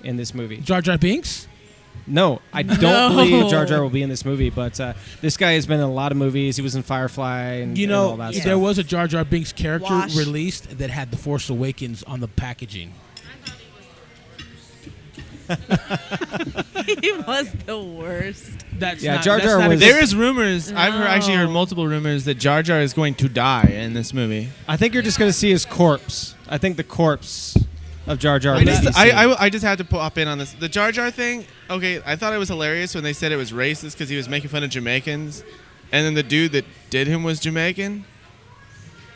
in this movie. Jar Jar Binks? No, I don't believe Jar Jar will be in this movie. But this guy has been in a lot of movies. He was in Firefly and, You and all know, that there stuff. was a Jar Jar Binks character Wash. released that had The Force Awakens on the packaging. He was the worst. That's Yeah, not, Jar that's Jar not a was- good- There is rumors. I've actually heard multiple rumors that Jar Jar is going to die in this movie. I think you're just going to see his corpse. I think the corpse of Jar Jar. I may be just, seen. I just had to pop in on this. The Jar Jar thing, okay, I thought it was hilarious when they said it was racist because he was making fun of Jamaicans. And then the dude that did him was Jamaican.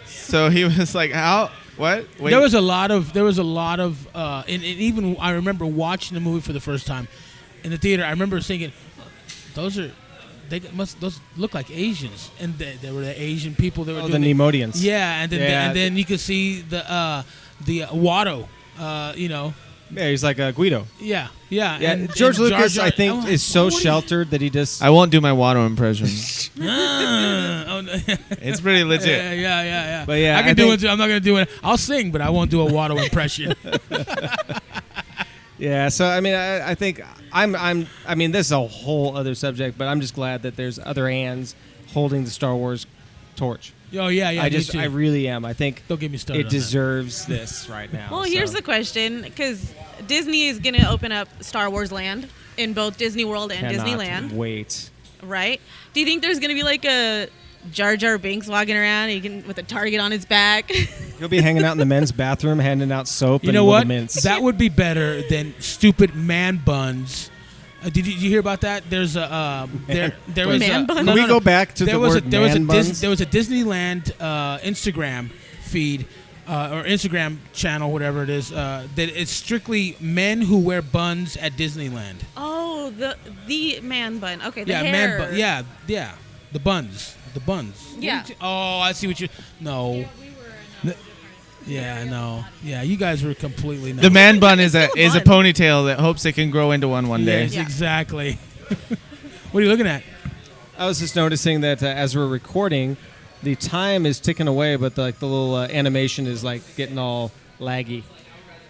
So he was like, how? What? Wait. There was a lot of, and even I remember watching the movie for the first time in the theater. I remember thinking, those look like Asians, and they were the Asian people that were the doing Nemodians. Yeah, and then Yeah. and then you could see the Watto, you know. Yeah, he's like Guido. Yeah. Yeah, and George Jar Lucas, Jar- I think, I'm like, is so what are you- sheltered that he just. I won't do my Watto impression. Oh, no. It's pretty legit. Yeah. But yeah, I can I do think- it. I'm not gonna do it. I'll sing, but I won't do a Watto impression. Yeah, so I mean, I think I mean, this is a whole other subject, but I'm just glad that there's other hands holding the Star Wars torch. Oh yeah. I me too. I really am. I think Don't get me started. it on that. deserves this right now. Well, here's so. the question, because Disney is going to open up Star Wars Land in both Disney World and Cannot Disneyland, Wait. right? Do you think there's going to be like a Jar Jar Binks walking around with a target on his back? He'll be hanging out in the men's bathroom, handing out soap. You and know little what? mints. That would be better than stupid man buns. Did you hear about that? There's a there was Man a, bun? no, Can we no, go no. back to the word there was man buns? there was a Disneyland Instagram feed or Instagram channel, whatever it is, that it's strictly men who wear buns at Disneyland. Oh, the man bun. Okay, the Yeah, hair. man bun. Yeah, the buns. Yeah. Oh, I see what you. No. Yeah, no. Yeah, you guys were completely. The man bun is a Still a bun. ponytail that hopes it can grow into one day. Yes, Yeah. exactly. What are you looking at? I was just noticing that as we're recording, the time is ticking away, but the little animation is like getting all laggy.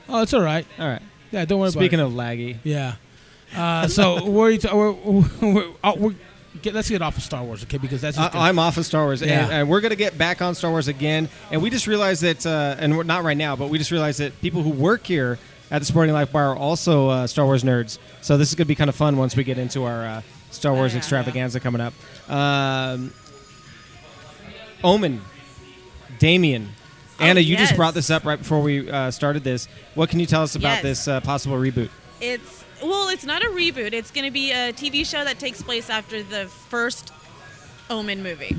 Oh, it's all right. All right. Yeah, don't worry Speaking about of laggy, it. Yeah. So where are you let's get off of Star Wars, okay? Because that's just gonna- I'm off of Star Wars, Yeah. and we're going to get back on Star Wars again. And we just realized that, and we're not right now, but we just realized that people who work here at the Sporting Life Bar are also Star Wars nerds. So this is going to be kind of fun once we get into our Star Wars yeah. extravaganza coming up. Omen, Damien. Anna, you just yes. brought this up right before we started this. What can you tell us about Yes. this possible reboot? It's not a reboot. It's going to be a TV show that takes place after the first Omen movie,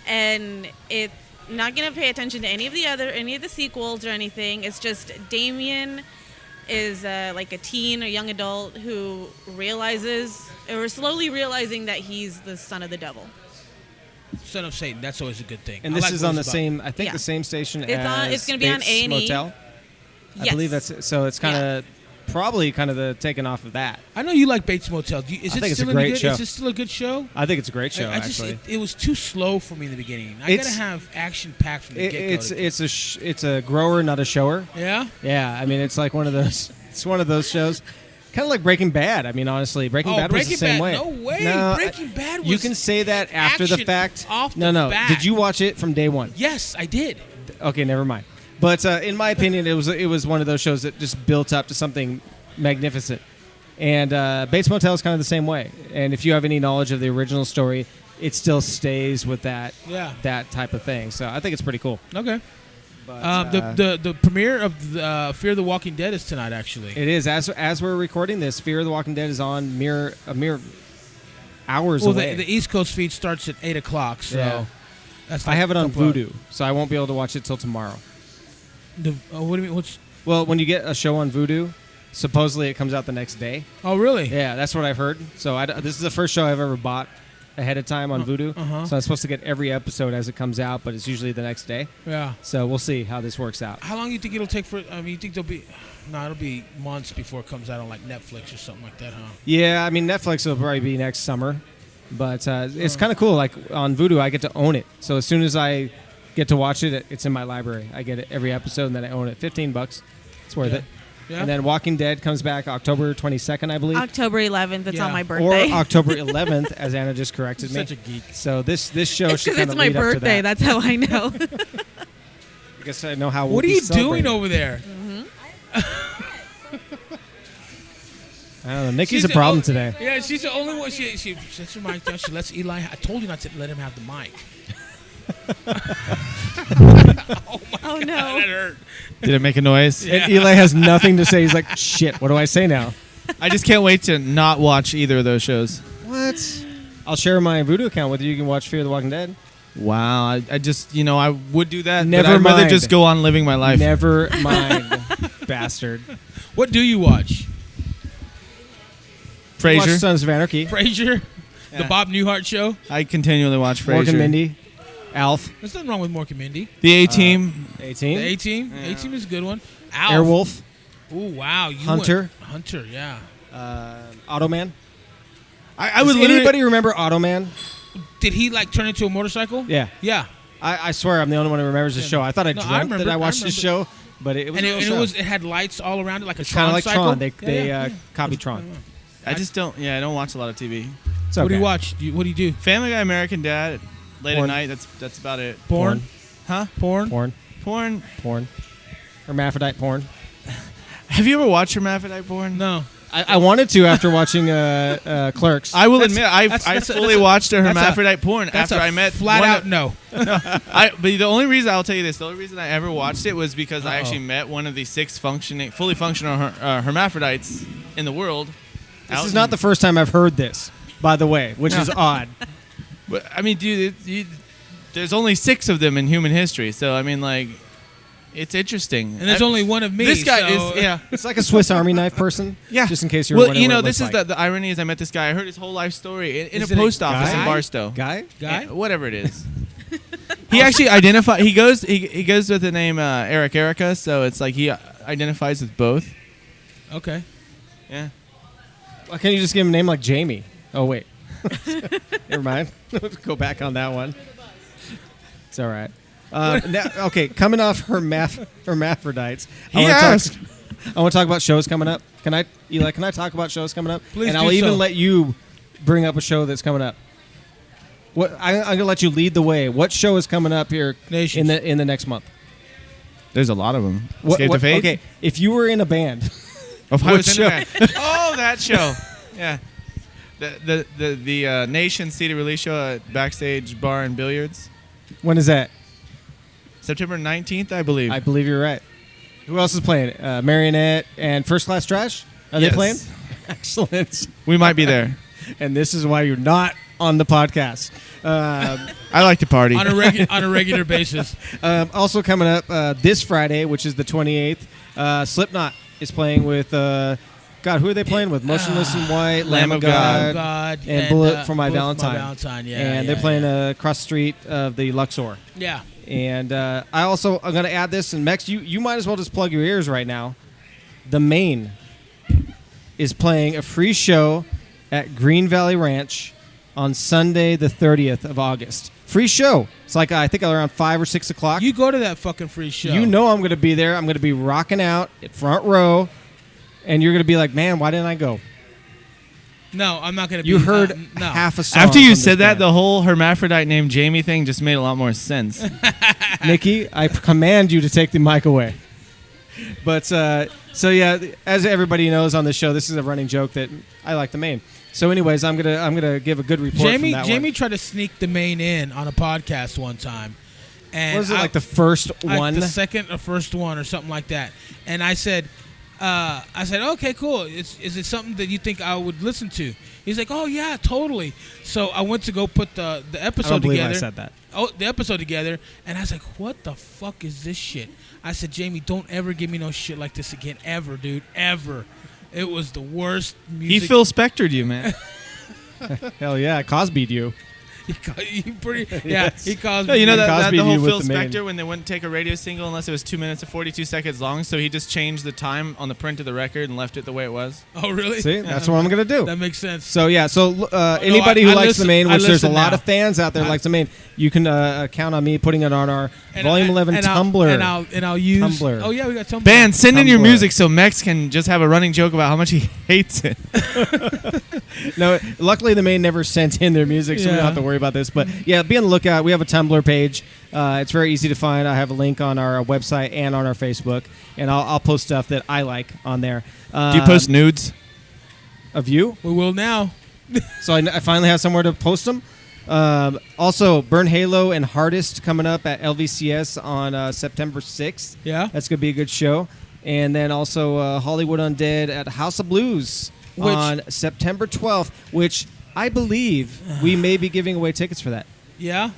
and it's not going to pay attention to any of the sequels or anything. It's just Damien is like a teen or young adult who slowly realizing that he's the son of the devil. Son of Satan. That's always a good thing. And I this like is what on the it's about. same, I think, Yeah. the same station It's on- as it's gonna be on Bates A&E. Motel. I Yes. believe that's so. It's kind of probably kind of the taking off of that. I know you like Bates Motel. Is I it think it's a still great any good? show. Is it still a good show? I think it's a great show. I just actually, it was too slow for me in the beginning. I It's- gotta have action packed from the get-go. it's a grower, not a shower. Yeah. Yeah, I mean it's like one of those. It's one of those shows, kind of like Breaking Bad. I mean, honestly, Breaking Bad was the Breaking same Bad. way. No way. No, Breaking Bad was. You can say that after the action fact. off no, the no. bat. Did you watch it from day one? Yes, I did. Okay, never mind. But in my opinion, it was one of those shows that just built up to something magnificent. And Bates Motel is kind of the same way. And if you have any knowledge of the original story, it still stays with that type of thing. So I think it's pretty cool. Okay. But, The premiere of the, Fear the Walking Dead is tonight, actually. it is as we're recording this. Fear of the Walking Dead is on a mere hours Well, away. the East Coast feed starts at 8 o'clock, so Yeah. that's. I like have it a on couple of- Vudu, so I won't be able to watch it till tomorrow. What do you mean? Well, when you get a show on Vudu, supposedly it comes out the next day. Oh, really? Yeah, that's what I've heard. So this is the first show I've ever bought ahead of time on Vudu. uh-huh. So I'm supposed to get every episode as it comes out, but it's usually the next day. Yeah. So we'll see how this works out. How long do you think it'll take for? I mean, you think there'll be? No, it'll be months before it comes out on like Netflix or something like that, huh? Yeah, I mean, Netflix will probably be next summer. But it's kind of cool. Like on Vudu, I get to own it. So as soon as I get to watch it, it's in my library. I get it every episode, and then I own it. $15. It's worth it. Yeah. And then Walking Dead comes back October 22nd, I believe. October 11th. It's Yeah. on my Or birthday. October 11th, as Anna just corrected me. Such a geek. So this show It's should because kind it's of my lead up to birthday. that. That's how I know. I guess I know how. What are we'll you be doing celebrating. over there? I don't know. Nikki's She's a the problem only- today. Yeah, she's the only one. She sets her mic down. She lets Eli. I told you not to let him have the mic. Oh That no. hurt. Did it make a noise? And Eli has nothing to say. He's like, shit, what do I say now? I just can't wait to not watch either of those shows. What? I'll share my Vudu account with you. You can watch Fear the Walking Dead. Wow, I just, I would do that. Never but I'd rather mind. just go on living my life. Never mind, bastard. What do you watch? Watch Frasier. Sons of Anarchy. Frasier, the Yeah. Bob Newhart show. I continually watch Frasier. Mork and Mindy. Alf. There's nothing wrong with Mork and Mindy. The A-Team. 18. The A-Team. Yeah. A-Team is a good one. Alf. Airwolf. Ooh, wow. You Hunter. went- Hunter, yeah. Automan. I Does would literally. anybody remember Automan? Did he like turn into a motorcycle? Yeah. Yeah. I swear I'm the only one who remembers the show. I thought I No, I dreamt remember- that I I watched the show, but it was And a real it show. was it had lights all around it like a It's Tron kind of like cycle. Tron. They Yeah. copied Tron. I just don't. Yeah, I don't watch a lot of TV. It's What do you okay. watch? What do you do? Family Guy, American Dad, late Porn. at night. That's about it. Porn? Huh? Porn? Porn. Porn. Porn. Hermaphrodite porn. Have you ever watched hermaphrodite porn? No. I wanted to after watching Clerks. I will That's- admit, I that's a- fully that's a- watched a that's a- hermaphrodite porn That's after a I met flat one out of- no. But the only reason I'll tell you this, the only reason I ever watched it was because I actually met one of the 6 fully functional hermaphrodites in the world. This is not the first time I've heard this, by the way, which is odd. But, I mean, dude, there's only 6 of them in human history, so I mean, like, it's interesting. And there's only one of me. This guy so- is, yeah. It's like a Swiss Army knife person. Yeah. Just in case you're Well, wondering what it this is looks like. the irony is I met this guy. I heard his whole life story in a Is it a post office in guy? Barstow. Guy? Guy? Yeah, whatever it is. He actually identified. He goes with the name Eric Erica, so it's like he identifies with both. Okay. Yeah. Why can't you just give him a name like Jamie? Oh, wait. Never mind. Go back on that one. It's all right. Okay, coming off hermaphrodites. He asked. I want to talk about shows coming up. Can I, Eli? Can I talk about shows coming up? Please and do I'll even so. let you bring up a show that's coming up. I'm gonna let you lead the way. What show is coming up here Nations. in the next month? There's a lot of them. Escape to Fate. Okay, if you were in a band, Of What what's in show? the band. Oh, that show. Yeah. The Nation CD release show at Backstage Bar and Billiards, when is that? September 19th, I believe. I believe you're right. Who else is playing? Marionette and First Class Trash. Are they Yes. playing? Excellent. We might be there. And this is why you're not on the podcast. I like to party. on a regular basis. Also coming up this Friday, which is the 28th, Slipknot is playing with, God, who are they playing with? Motionless in White, Lamb of God, God and Bullet for My Valentine. Yeah, and they're playing across the street of the Luxor. Yeah. And I'm going to add this, and Mex, you might as well just plug your ears right now. The Maine is playing a free show at Green Valley Ranch on Sunday, the 30th of August. Free show. It's like, I think around 5 or 6 o'clock. You go to that fucking free show. You know I'm going to be there. I'm going to be rocking out at front row, and you're going to be like, man, why didn't I go? No, I'm not going to be. You heard no. half a song. After you from this said that, band. the whole hermaphrodite named Jamie thing just made a lot more sense. Nikki, I command you to take the mic away. But so yeah, as everybody knows on the show, this is a running joke that I like the Maine. So, anyways, I'm gonna give a good report from that Jamie one. tried to sneak the Maine in on a podcast one time, and Was it like the first one? the second or first one or something like that. And I said, okay, cool. Is it something that you think I would listen to? He's like, oh yeah, totally. So I went to go put the episode I don't believe together. I said that. Oh, the episode together, and I was like, what the fuck is this shit? I said, Jamie, don't ever give me no shit like this again, ever, dude, ever. It was the worst He music. Phil Spectored you, man. Hell yeah, Cosby'd you. He caused. No, you know that Cosby the whole you with Phil the main- Spector when they wouldn't take a radio single unless it was 2 minutes and 42 seconds long, so he just changed the time on the print of the record and left it the way it was. Oh, really? See, that's what I'm gonna do. That makes sense. So yeah, anybody who I likes listen- the main, I which there's a listen lot now. of fans out there likes the main, you can count on me putting it on our And Volume I- 11 and Tumblr. I'll use Tumblr. Oh yeah, we got Tumblr. Band, send in your Tumblr. music so Mex can just have a running joke about how much he hates it. No, luckily the main never sent in their music, so we Yeah. don't have to worry about this. But yeah, be on the lookout. We have a Tumblr page. It's very easy to find. I have a link on our website and on our Facebook, and I'll post stuff that I like on there. Do you post nudes? Of you? We will now. So I finally have somewhere to post them. Also, Burn Halo and Hardest coming up at LVCS on September 6th. Yeah. That's going to be a good show. And then also Hollywood Undead at House of Blues on September 12th, which I believe we may be giving away tickets for that. Yeah.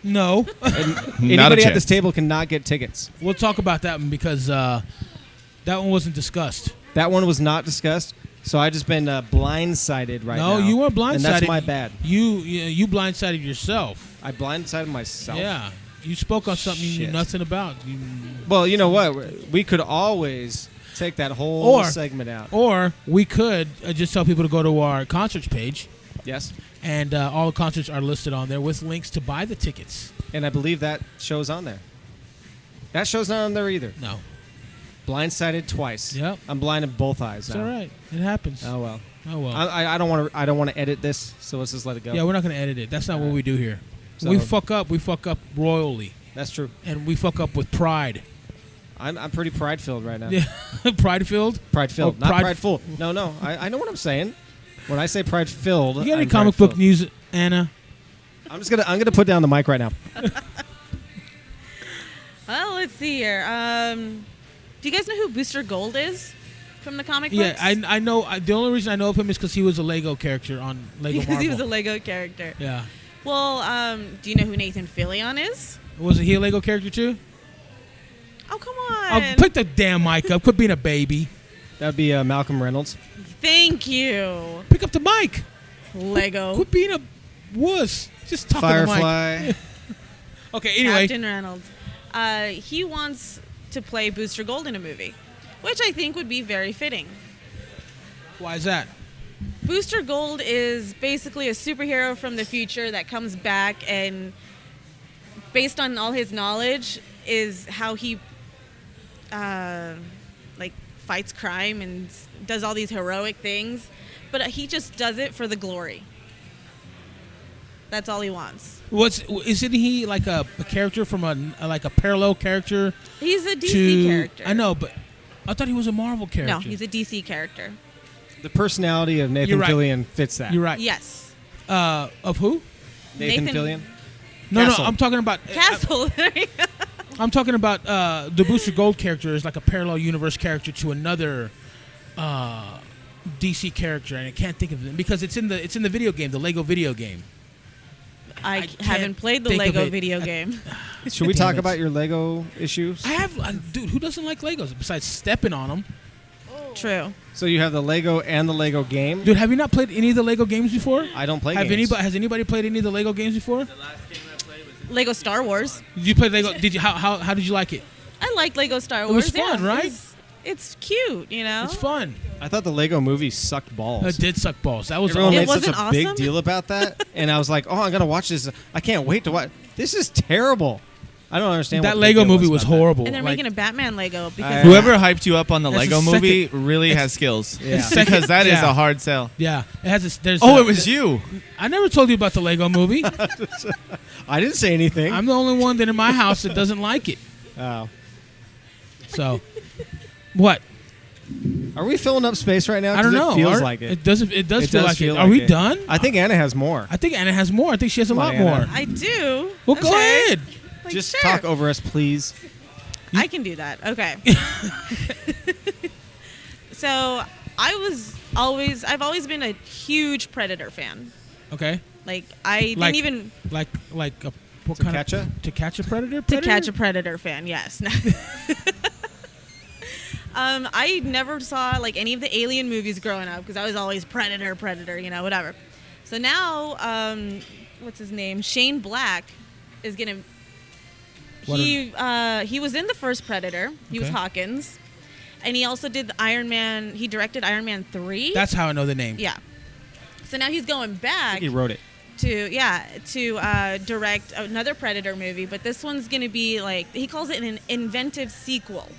No. Anybody at this table cannot get tickets. We'll talk about that one because that one wasn't discussed. That one was not discussed. So I just been blindsided right now. No, you weren't blindsided. And that's my bad. You blindsided yourself. I blindsided myself. Yeah. You spoke on something you knew Shit. nothing about. Well, you know what? We could always take that whole segment out. Or we could just tell people to go to our concerts page. Yes. And all the concerts are listed on there with links to buy the tickets. And I believe that show's on there. That show's not on there either. No. Blindsided twice. Yep. I'm blind in both eyes It's now. all right. It happens. Oh well. Oh well. I don't want to. I don't want to edit this. So let's just let it go. Yeah, we're not going to edit it. That's not what we do here. So- We fuck up. We fuck up royally. That's true. And we fuck up with pride. I'm pretty pride filled right now. Yeah. Pride filled? Pride filled, Oh, not pride- prideful. No. I know what I'm saying. When I say pride filled, You got any comic book news, Anna? I'm gonna put down the mic right now. Well, let's see here. Do you guys know who Booster Gold is from the comic Yeah, books? I know. The only reason I know of him is because he was a Lego character on Lego Because Marvel. he was a Lego character. Yeah. Well, do you know who Nathan Fillion is? Wasn't he a Lego character too? Oh, come on. Oh, pick the damn mic up. Quit being a baby. That'd be Malcolm Reynolds. Thank you. Pick up the mic. Lego. Quit being a wuss. Just talk to the Firefly. mic. Okay, anyway. Captain Reynolds. He wants to play Booster Gold in a movie, which I think would be very fitting. Why is that? Booster Gold is basically a superhero from the future that comes back and, based on all his knowledge, is how he fights crime and does all these heroic things, but he just does it for the glory. That's all he wants. Isn't he like a character from a parallel character? He's a DC character. I know, but I thought he was a Marvel character. No, he's a DC character. The personality of Nathan You're right. Fillion fits that. You're right. Yes. Of who? Nathan Nathan- Fillion. No, Castle. I'm talking about Castle. I'm talking about the Booster Gold character is like a parallel universe character to another DC character, and I can't think of it because it's in the video game, the Lego video game. I can't haven't played the think of Lego it. video game. Should we Damn talk it. about your Lego issues? I have, dude. Who doesn't like Legos besides stepping on them? True. So you have the Lego and the Lego game. Dude, have you not played any of the Lego games before? I don't play Have games. Has anybody played any of the Lego games before? Lego Star Wars. Did you play Lego? Did you? How did you like it? I like Lego Star It Wars. was fun, yeah. right? It's cute, you know. It's fun. I thought the Lego movie sucked balls. It did suck balls. That was Everyone It made such wasn't a big awesome? deal about that, and I was like, "Oh, I'm gonna watch this. I can't wait to watch. This is terrible. I don't understand." that what the Lego big deal movie was about that. horrible. And they're Like, making a Batman Lego because I- Whoever hyped you up on the That's Lego the movie second- really it's- has skills. Yeah. Because that is Yeah. a hard sell. Yeah, it has. There's. Oh, it was you. I never told you about the Lego movie. I didn't say anything. I'm the only one that in my house that doesn't like it. Oh. So, what? Are we filling up space right now? I don't 'Cause know. It feels Are- like it. It does. It does feel like it. Are like we it. done? I think Anna has more. I think Anna has more. I think she has a Come lot on, Anna. more. I do. Well, go Okay. ahead. Like, Just sure. talk over us, please. I can do that. Okay. So I've always been a huge Predator fan. Okay. Like I Like- didn't even Like what To kind catch of a? to catch a predator? to catch a Predator fan. Yes. I never saw like any of the Alien movies growing up because I was always Predator, whatever. So now, what's his name? Shane Black is gonna. He was in the first Predator. He was Okay. Hawkins, and he also did the Iron Man. He directed Iron Man 3. That's how I know the name. Yeah. So now he's going I back think he wrote it. to direct another Predator movie, but this one's gonna be like he calls it an inventive sequel.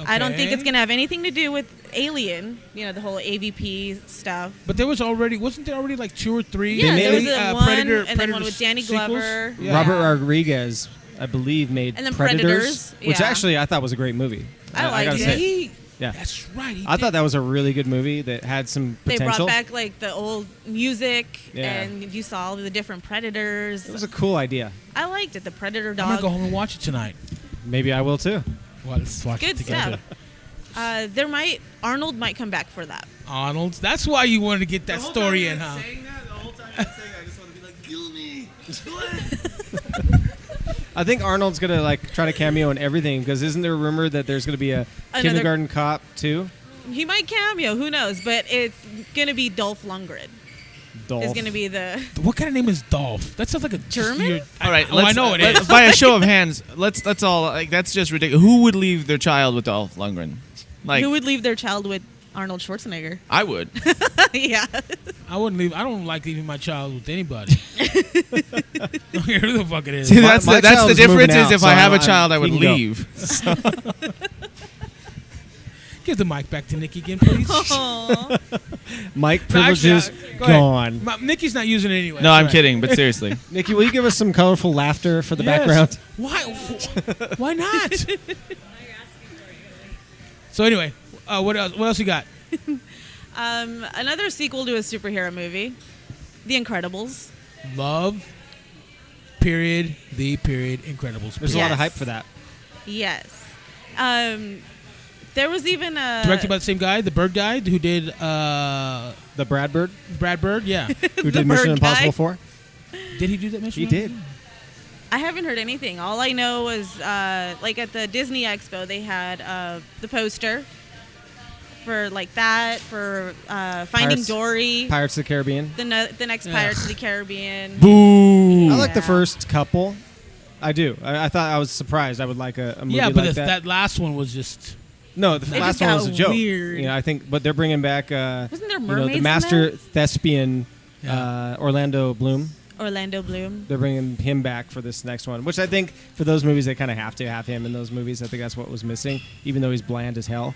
I don't think it's Okay. gonna have anything to do with Alien, the whole AVP stuff. But wasn't there already like 2 or 3? Yeah, there was one, Predator, and then one Predator with Danny sequels? Glover. Yeah. Robert Rodriguez, I believe, made And then Predators, Predators, which yeah. actually I thought was a great movie. I liked gotta it. say. Yeah. That's right. I thought that was a really good movie that had some They potential. brought back like the old music, Yeah. and you saw all the different Predators. It was a cool idea. I liked it. The Predator I'm dog. gonna go home and watch it tonight. Maybe I will too. Well, let's watch Good it together. stuff. Arnold might come back for that. Arnold's. That's why you wanted to get that story in, huh? I think Arnold's gonna like try to cameo in everything because isn't there a rumor that there's gonna be a Another- Kindergarten Cop too? He might cameo. Who knows? But it's gonna be Dolph Lundgren. Dolph. Is gonna be the. What kind of name is Dolph? That sounds like a German? All right, I know it is. By a show of hands, let's all like that's just ridiculous. Who would leave their child with Dolph Lundgren? Like Who would leave their child with Arnold Schwarzenegger? I would. Yeah. I wouldn't leave. I don't like leaving my child with anybody. I don't care who the fuck it is. See, that's my the child's difference. moving Is out, if so I have a I'm- child, I he would can go. leave. Give the mic back to Nikki again, please. Aw. Mike No, actually, privileges go ahead. gone. Nikki's not using it anyway. No, I'm Go ahead. kidding, but seriously. Nikki, will you give us some colorful laughter for the Yes. background? Why? Why not? So anyway, what else? What else you got? Another sequel to a superhero movie, The Incredibles. Love. Period. The period. Incredibles. There's period. a lot of Yes. hype for that. Yes. There was even a Directed by the same guy, the Bird guy, who did The Brad Bird, Brad Bird. Yeah. who The did Mission Bird Impossible guy? 4. Did he do that mission? He did. I haven't heard anything. All I know is like at the Disney Expo they had the poster for like that for Finding Pirates- Dory, Pirates of the Caribbean. the next Pirates of the Caribbean. Boo. I like the Yeah. first couple. I do. I thought I was surprised. I would like a movie Yeah, but like that last one was just. No, the It last just one was a got joke. weird. I think, but they're bringing back. Wasn't there the mermaids in master that? thespian, Yeah. Orlando Bloom. Orlando Bloom. They're bringing him back for this next one, which I think for those movies they kind of have to have him in those movies. I think that's what was missing, even though he's bland as hell.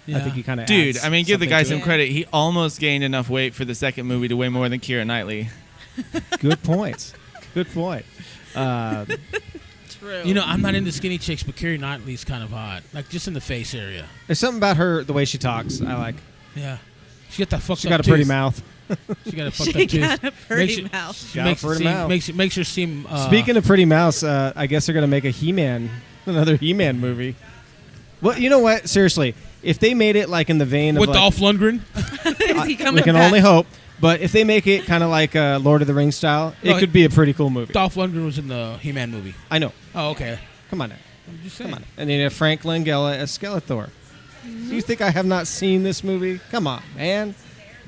I Yeah. think he kind of Dude, I mean, give the guy some it. credit. He almost gained enough weight for the second movie to weigh more than Keira Knightley. Good point. Good point. True. You know, I'm not into skinny chicks, but Keira Knightley's kind of hot. Like, just in the face area. There's something about her, the way she talks. I like. Yeah. She got that fucked She up got a pretty tooth. mouth. She got a fucked She up tooth. got a pretty mouth. Got a Makes, pretty it seem, mouth. makes her seem. Speaking of pretty mouse, I guess they're gonna make a He-Man, another He-Man movie. Well, you know what? Seriously, if they made it like in the vein of with like, Dolph Lundgren, Is he coming we can back? only hope. But if they make it kind of like Lord of the Rings style, it No, could be a pretty cool movie. Dolph Lundgren was in the He-Man movie. I know. Oh, okay. Come on now. I'm just saying. Come on. And then you have Frank Langella as Skeletor. Do you think I have not seen this movie? Come on, man.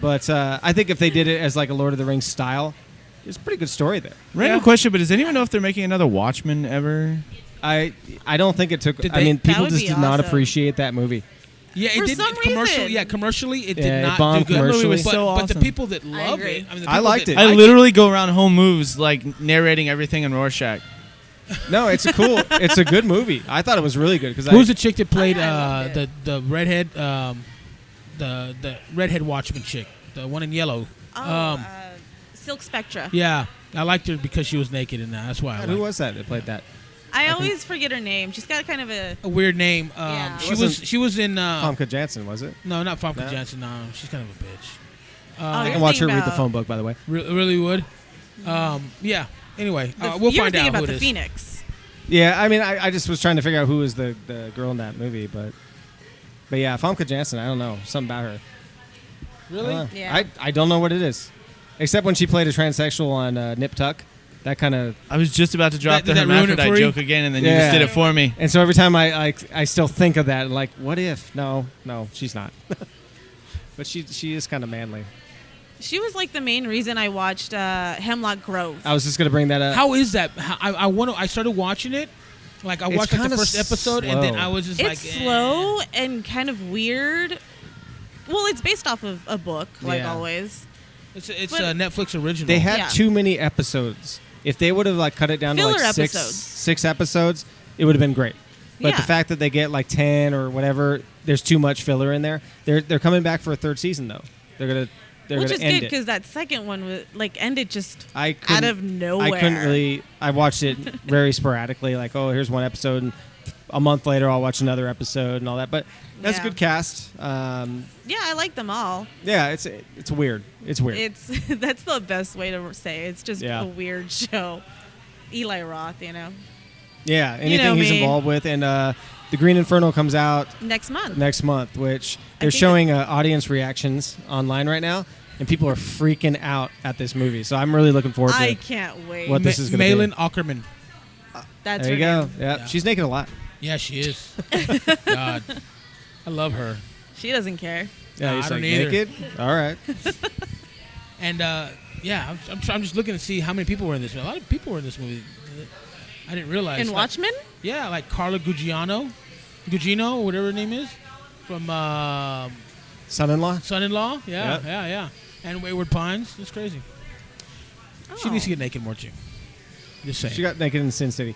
But I think if they did it as like a Lord of the Rings style, there's a pretty good story there. Random question, but does anyone know if they're making another Watchmen ever? I don't think it took. Did I they- mean, That people would just be did not awesome. appreciate that movie. Yeah, For it did some commercially. reason. Yeah, commercially, it Yeah, did it not bombed do good. commercially. That movie was but, so but the awesome. people that I love agree. it, I mean, the I people liked that it. I like literally go around home moves like narrating everything in Rorschach. No, it's a cool. It's a good movie. I thought it was really good because Who's the chick that played I loved the redhead, the redhead Watchman chick, the one in yellow? Silk Spectra. Yeah, I liked her because she was naked in that. That's why I Who liked her. was that that played that? I always forget her name. She's got kind of a. A weird name. Yeah. She was in. Famke Janssen, was it? No, not Famke No? Janssen. No, she's kind of a bitch. I you're can watch her thinking read the about- phone book, by the way. Really would. Yeah. Anyway, The, we'll you're find thinking out who about it the is. Phoenix. Yeah, I mean, I just was trying to figure out who was the girl in that movie, but yeah, Famke Janssen. I don't know something about her. Really? Yeah. I don't know what it is, except when she played a transsexual on Nip Tuck. That kind of. I was just about to drop Did the that ruin it hermaphrodite for you? joke again, and then you Yeah. just did it for me. And so every time I still think of that, like, what if? No, she's not. But she is kind of manly. She was like the main reason I watched Hemlock Grove. I was just gonna bring that up. How is that? I started watching it. Like I watched like the first episode, and then I was just it's slow and kind of weird. Well, it's based off of a book, like always. It's a Netflix original. They had too many episodes. If they would have like cut it down to like six episodes, it would have been great. But the fact that they get like 10 or whatever, there's too much filler in there. They're coming back for a third season though. They're gonna Which is end good it. because that second one was like ended just out of nowhere. I couldn't really. I watched it very sporadically. Like, oh, here's one episode, and a month later I'll watch another episode and all that. But that's a good cast. Yeah, I like them all. Yeah, it's weird. It's weird. That's the best way to say it. It's just a weird show. Eli Roth, Yeah, anything he's involved with, and the Green Inferno comes out next month, which they're showing audience reactions online right now, and people are freaking out at this movie. So I'm really looking forward to. I can't wait. What this is going to be. Malin Ackerman. That's there you her go. name. Yeah, she's naked a lot. Yeah, she is. God, I love her. She doesn't care. Yeah, I don't either. naked. All right. And I'm just looking to see how many people were in this movie. A lot of people were in this movie. I didn't realize. In Watchmen? Yeah, like Carla Gugino, whatever her name is, from Son-in-law. Son-in-law. Yeah. And Wayward Pines. It's crazy. She needs to get naked more too. Just saying. She got naked in Sin City.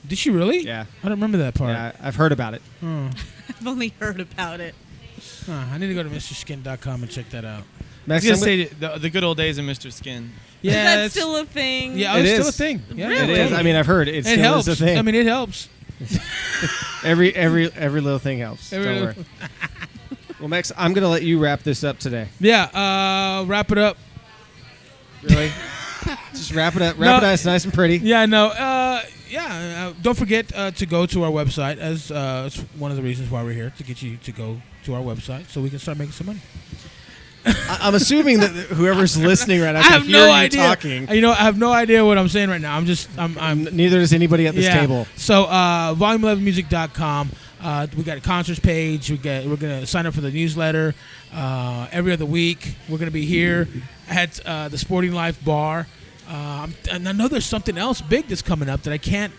Did she really? Yeah. I don't remember that part. Yeah, I've heard about it. I've only heard about it. I need to go to MrSkin.com and check that out. I was going to say the good old days of Mr. Skin. Yeah, is that still a thing? Yeah, it it's is still a thing. Yeah, Really? It is. I mean, I've heard it still helps. is a thing. I mean, it helps. every little thing helps. Don't worry. Well, Max, I'm going to let you wrap this up today. Yeah, wrap it up. Really? Just wrap it up. Wrap it up. It's nice and pretty. Yeah, no. Don't forget to go to our website, as it's one of the reasons why we're here, to get you to go to our website so we can start making some money. I'm assuming that whoever's listening right now I have can no hear idea. you talking. I have no idea what I'm saying right now. I'm Neither does anybody at this table. So, volume11music.com. We got a concerts page. We're gonna sign up for the newsletter every other week. We're gonna be here at the Sporting Life Bar. And I know there's something else big that's coming up that I can't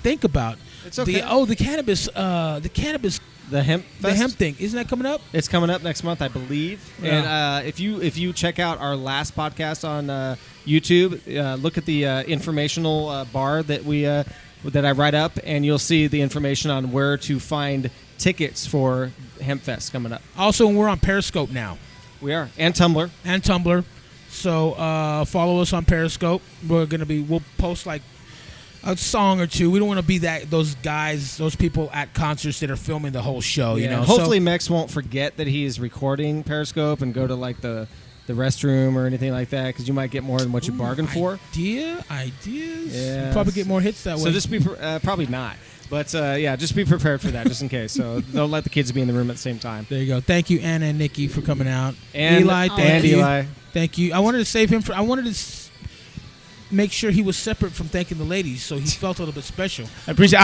think about. It's okay. The cannabis. The hemp thing. Isn't that coming up? It's coming up next month, I believe. Yeah. And if you check out our last podcast on YouTube, look at the informational bar that that I write up, and you'll see the information on where to find tickets for HempFest coming up. Also, we're on Periscope now. We are, and Tumblr. So follow us on Periscope. We'll post like a song or two. We don't want to be those people at concerts that are filming the whole show. Yeah. Hopefully, Mex won't forget that he is recording Periscope and go to like the restroom or anything like that, because you might get more than what you bargained for. Ideas. Yeah. You'll probably get more hits that way. So just be probably not. But just be prepared for that, just in case. So don't let the kids be in the room at the same time. There you go. Thank you, Anna and Nikki, for coming out. And Eli, Eli. Thank you. I wanted to save him I wanted to make sure he was separate from thanking the ladies, so he felt a little bit special. I appreciate.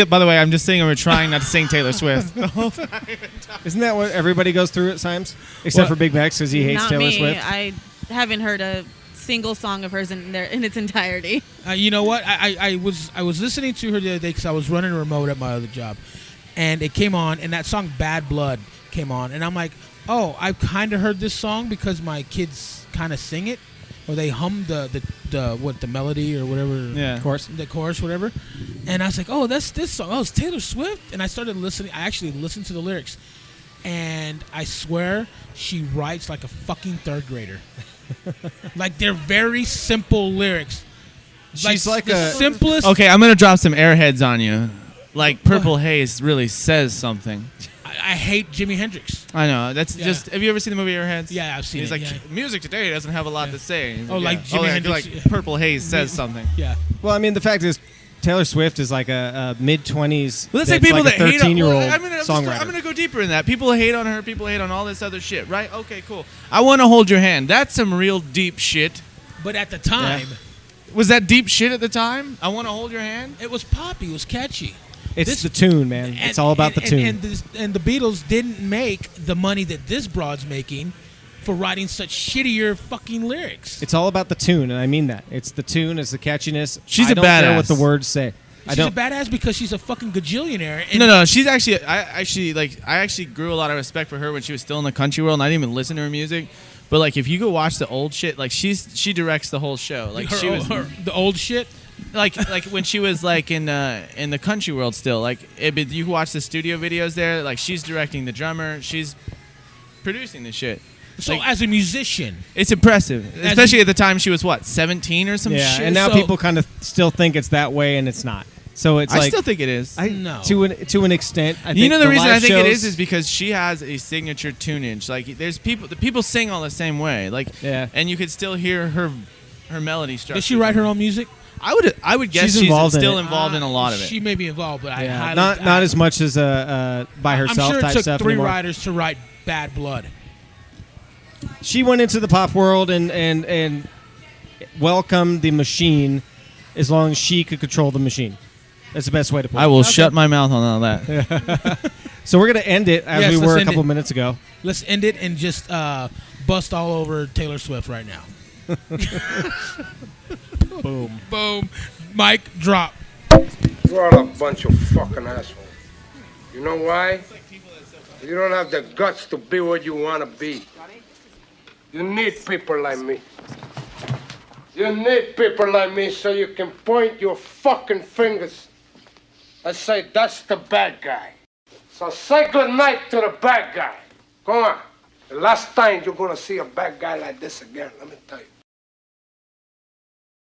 By the way, I'm just saying we're trying not to sing Taylor Swift the whole time. Isn't that what everybody goes through at times, except for Big Max because he hates Not Taylor me. Swift? I haven't heard a single song of hers in its entirety. You know what? I was listening to her the other day because I was running a remote at my other job, and it came on, and that song "Bad Blood" came on, and I'm like, oh, I've kind of heard this song because my kids kind of sing it, or they hum the melody or whatever, the chorus, whatever. And I was like, oh, that's this song. Oh, it's Taylor Swift. And I started listening. I actually listened to the lyrics, and I swear she writes like a fucking third grader. Like, they're very simple lyrics. She's like the a simplest. Okay, I'm gonna drop some airheads on you. Like Purple Haze really says something. I hate Jimi Hendrix. I know. That's just. Have you ever seen the movie Airheads? Yeah, I've seen He's it. like, yeah. music today doesn't have a lot to say. He's Like Jimi Hendrix. Like Purple Haze says something. Yeah. Well, I mean, the fact is, Taylor Swift is like a mid-20s. Well, let's say people like that a hate on. 13-year-old songwriter. I'm songwriter. gonna go deeper in that. People hate on her. People hate on all this other shit. Right? Okay, cool. I want to hold your hand. That's some real deep shit. But at the time, was that deep shit at the time? I want to hold your hand. it was poppy. It was catchy. It's the tune, man. It's all about the tune. And the Beatles didn't make the money that this broad's making for writing such shittier fucking lyrics. It's all about the tune, and I mean that. It's the tune, it's the catchiness. She's I a don't care what badass. the words say. She's a badass because she's a fucking gajillionaire. And No, she's actually. I actually grew a lot of respect for her when she was still in the country world, and I didn't even listen to her music. But like, if you go watch the old shit, like she directs the whole show. Like she was the old shit. like when she was like in the country world still. Like you can watch the studio videos there. Like she's directing the drummer. She's producing the shit. So Like, as a musician, it's impressive, especially at the time she was what 17 or some Yeah, shit. and now So- people kind of still think it's that way, and it's not. So it's I like still think it is. No. to an extent. I You think know the reason live I think it shows- is because she has a signature tunage. Like the people sing all the same way. Like Yeah. and you could still hear her melody structure. does she write her own music? I would guess She's she's involved in still it. involved in a lot of it. She may be involved, but I Yeah, highly not as much as by herself I'm sure it type took stuff 3 anymore. writers to write Bad Blood. She went into the pop world and welcomed the machine as long as she could control the machine. That's the best way to put it. I will shut my mouth on all that. So we're going to end it as Yes, we let's were a end couple it. minutes ago. Let's end it and just bust all over Taylor Swift right now. Boom. Boom. Mic drop. You're all a bunch of fucking assholes. You know why? You don't have the guts to be what you want to be. You need people like me. You need people like me so you can point your fucking fingers and say, that's the bad guy. So say goodnight to the bad guy. Go on. The last time you're going to see a bad guy like this again, let me tell you.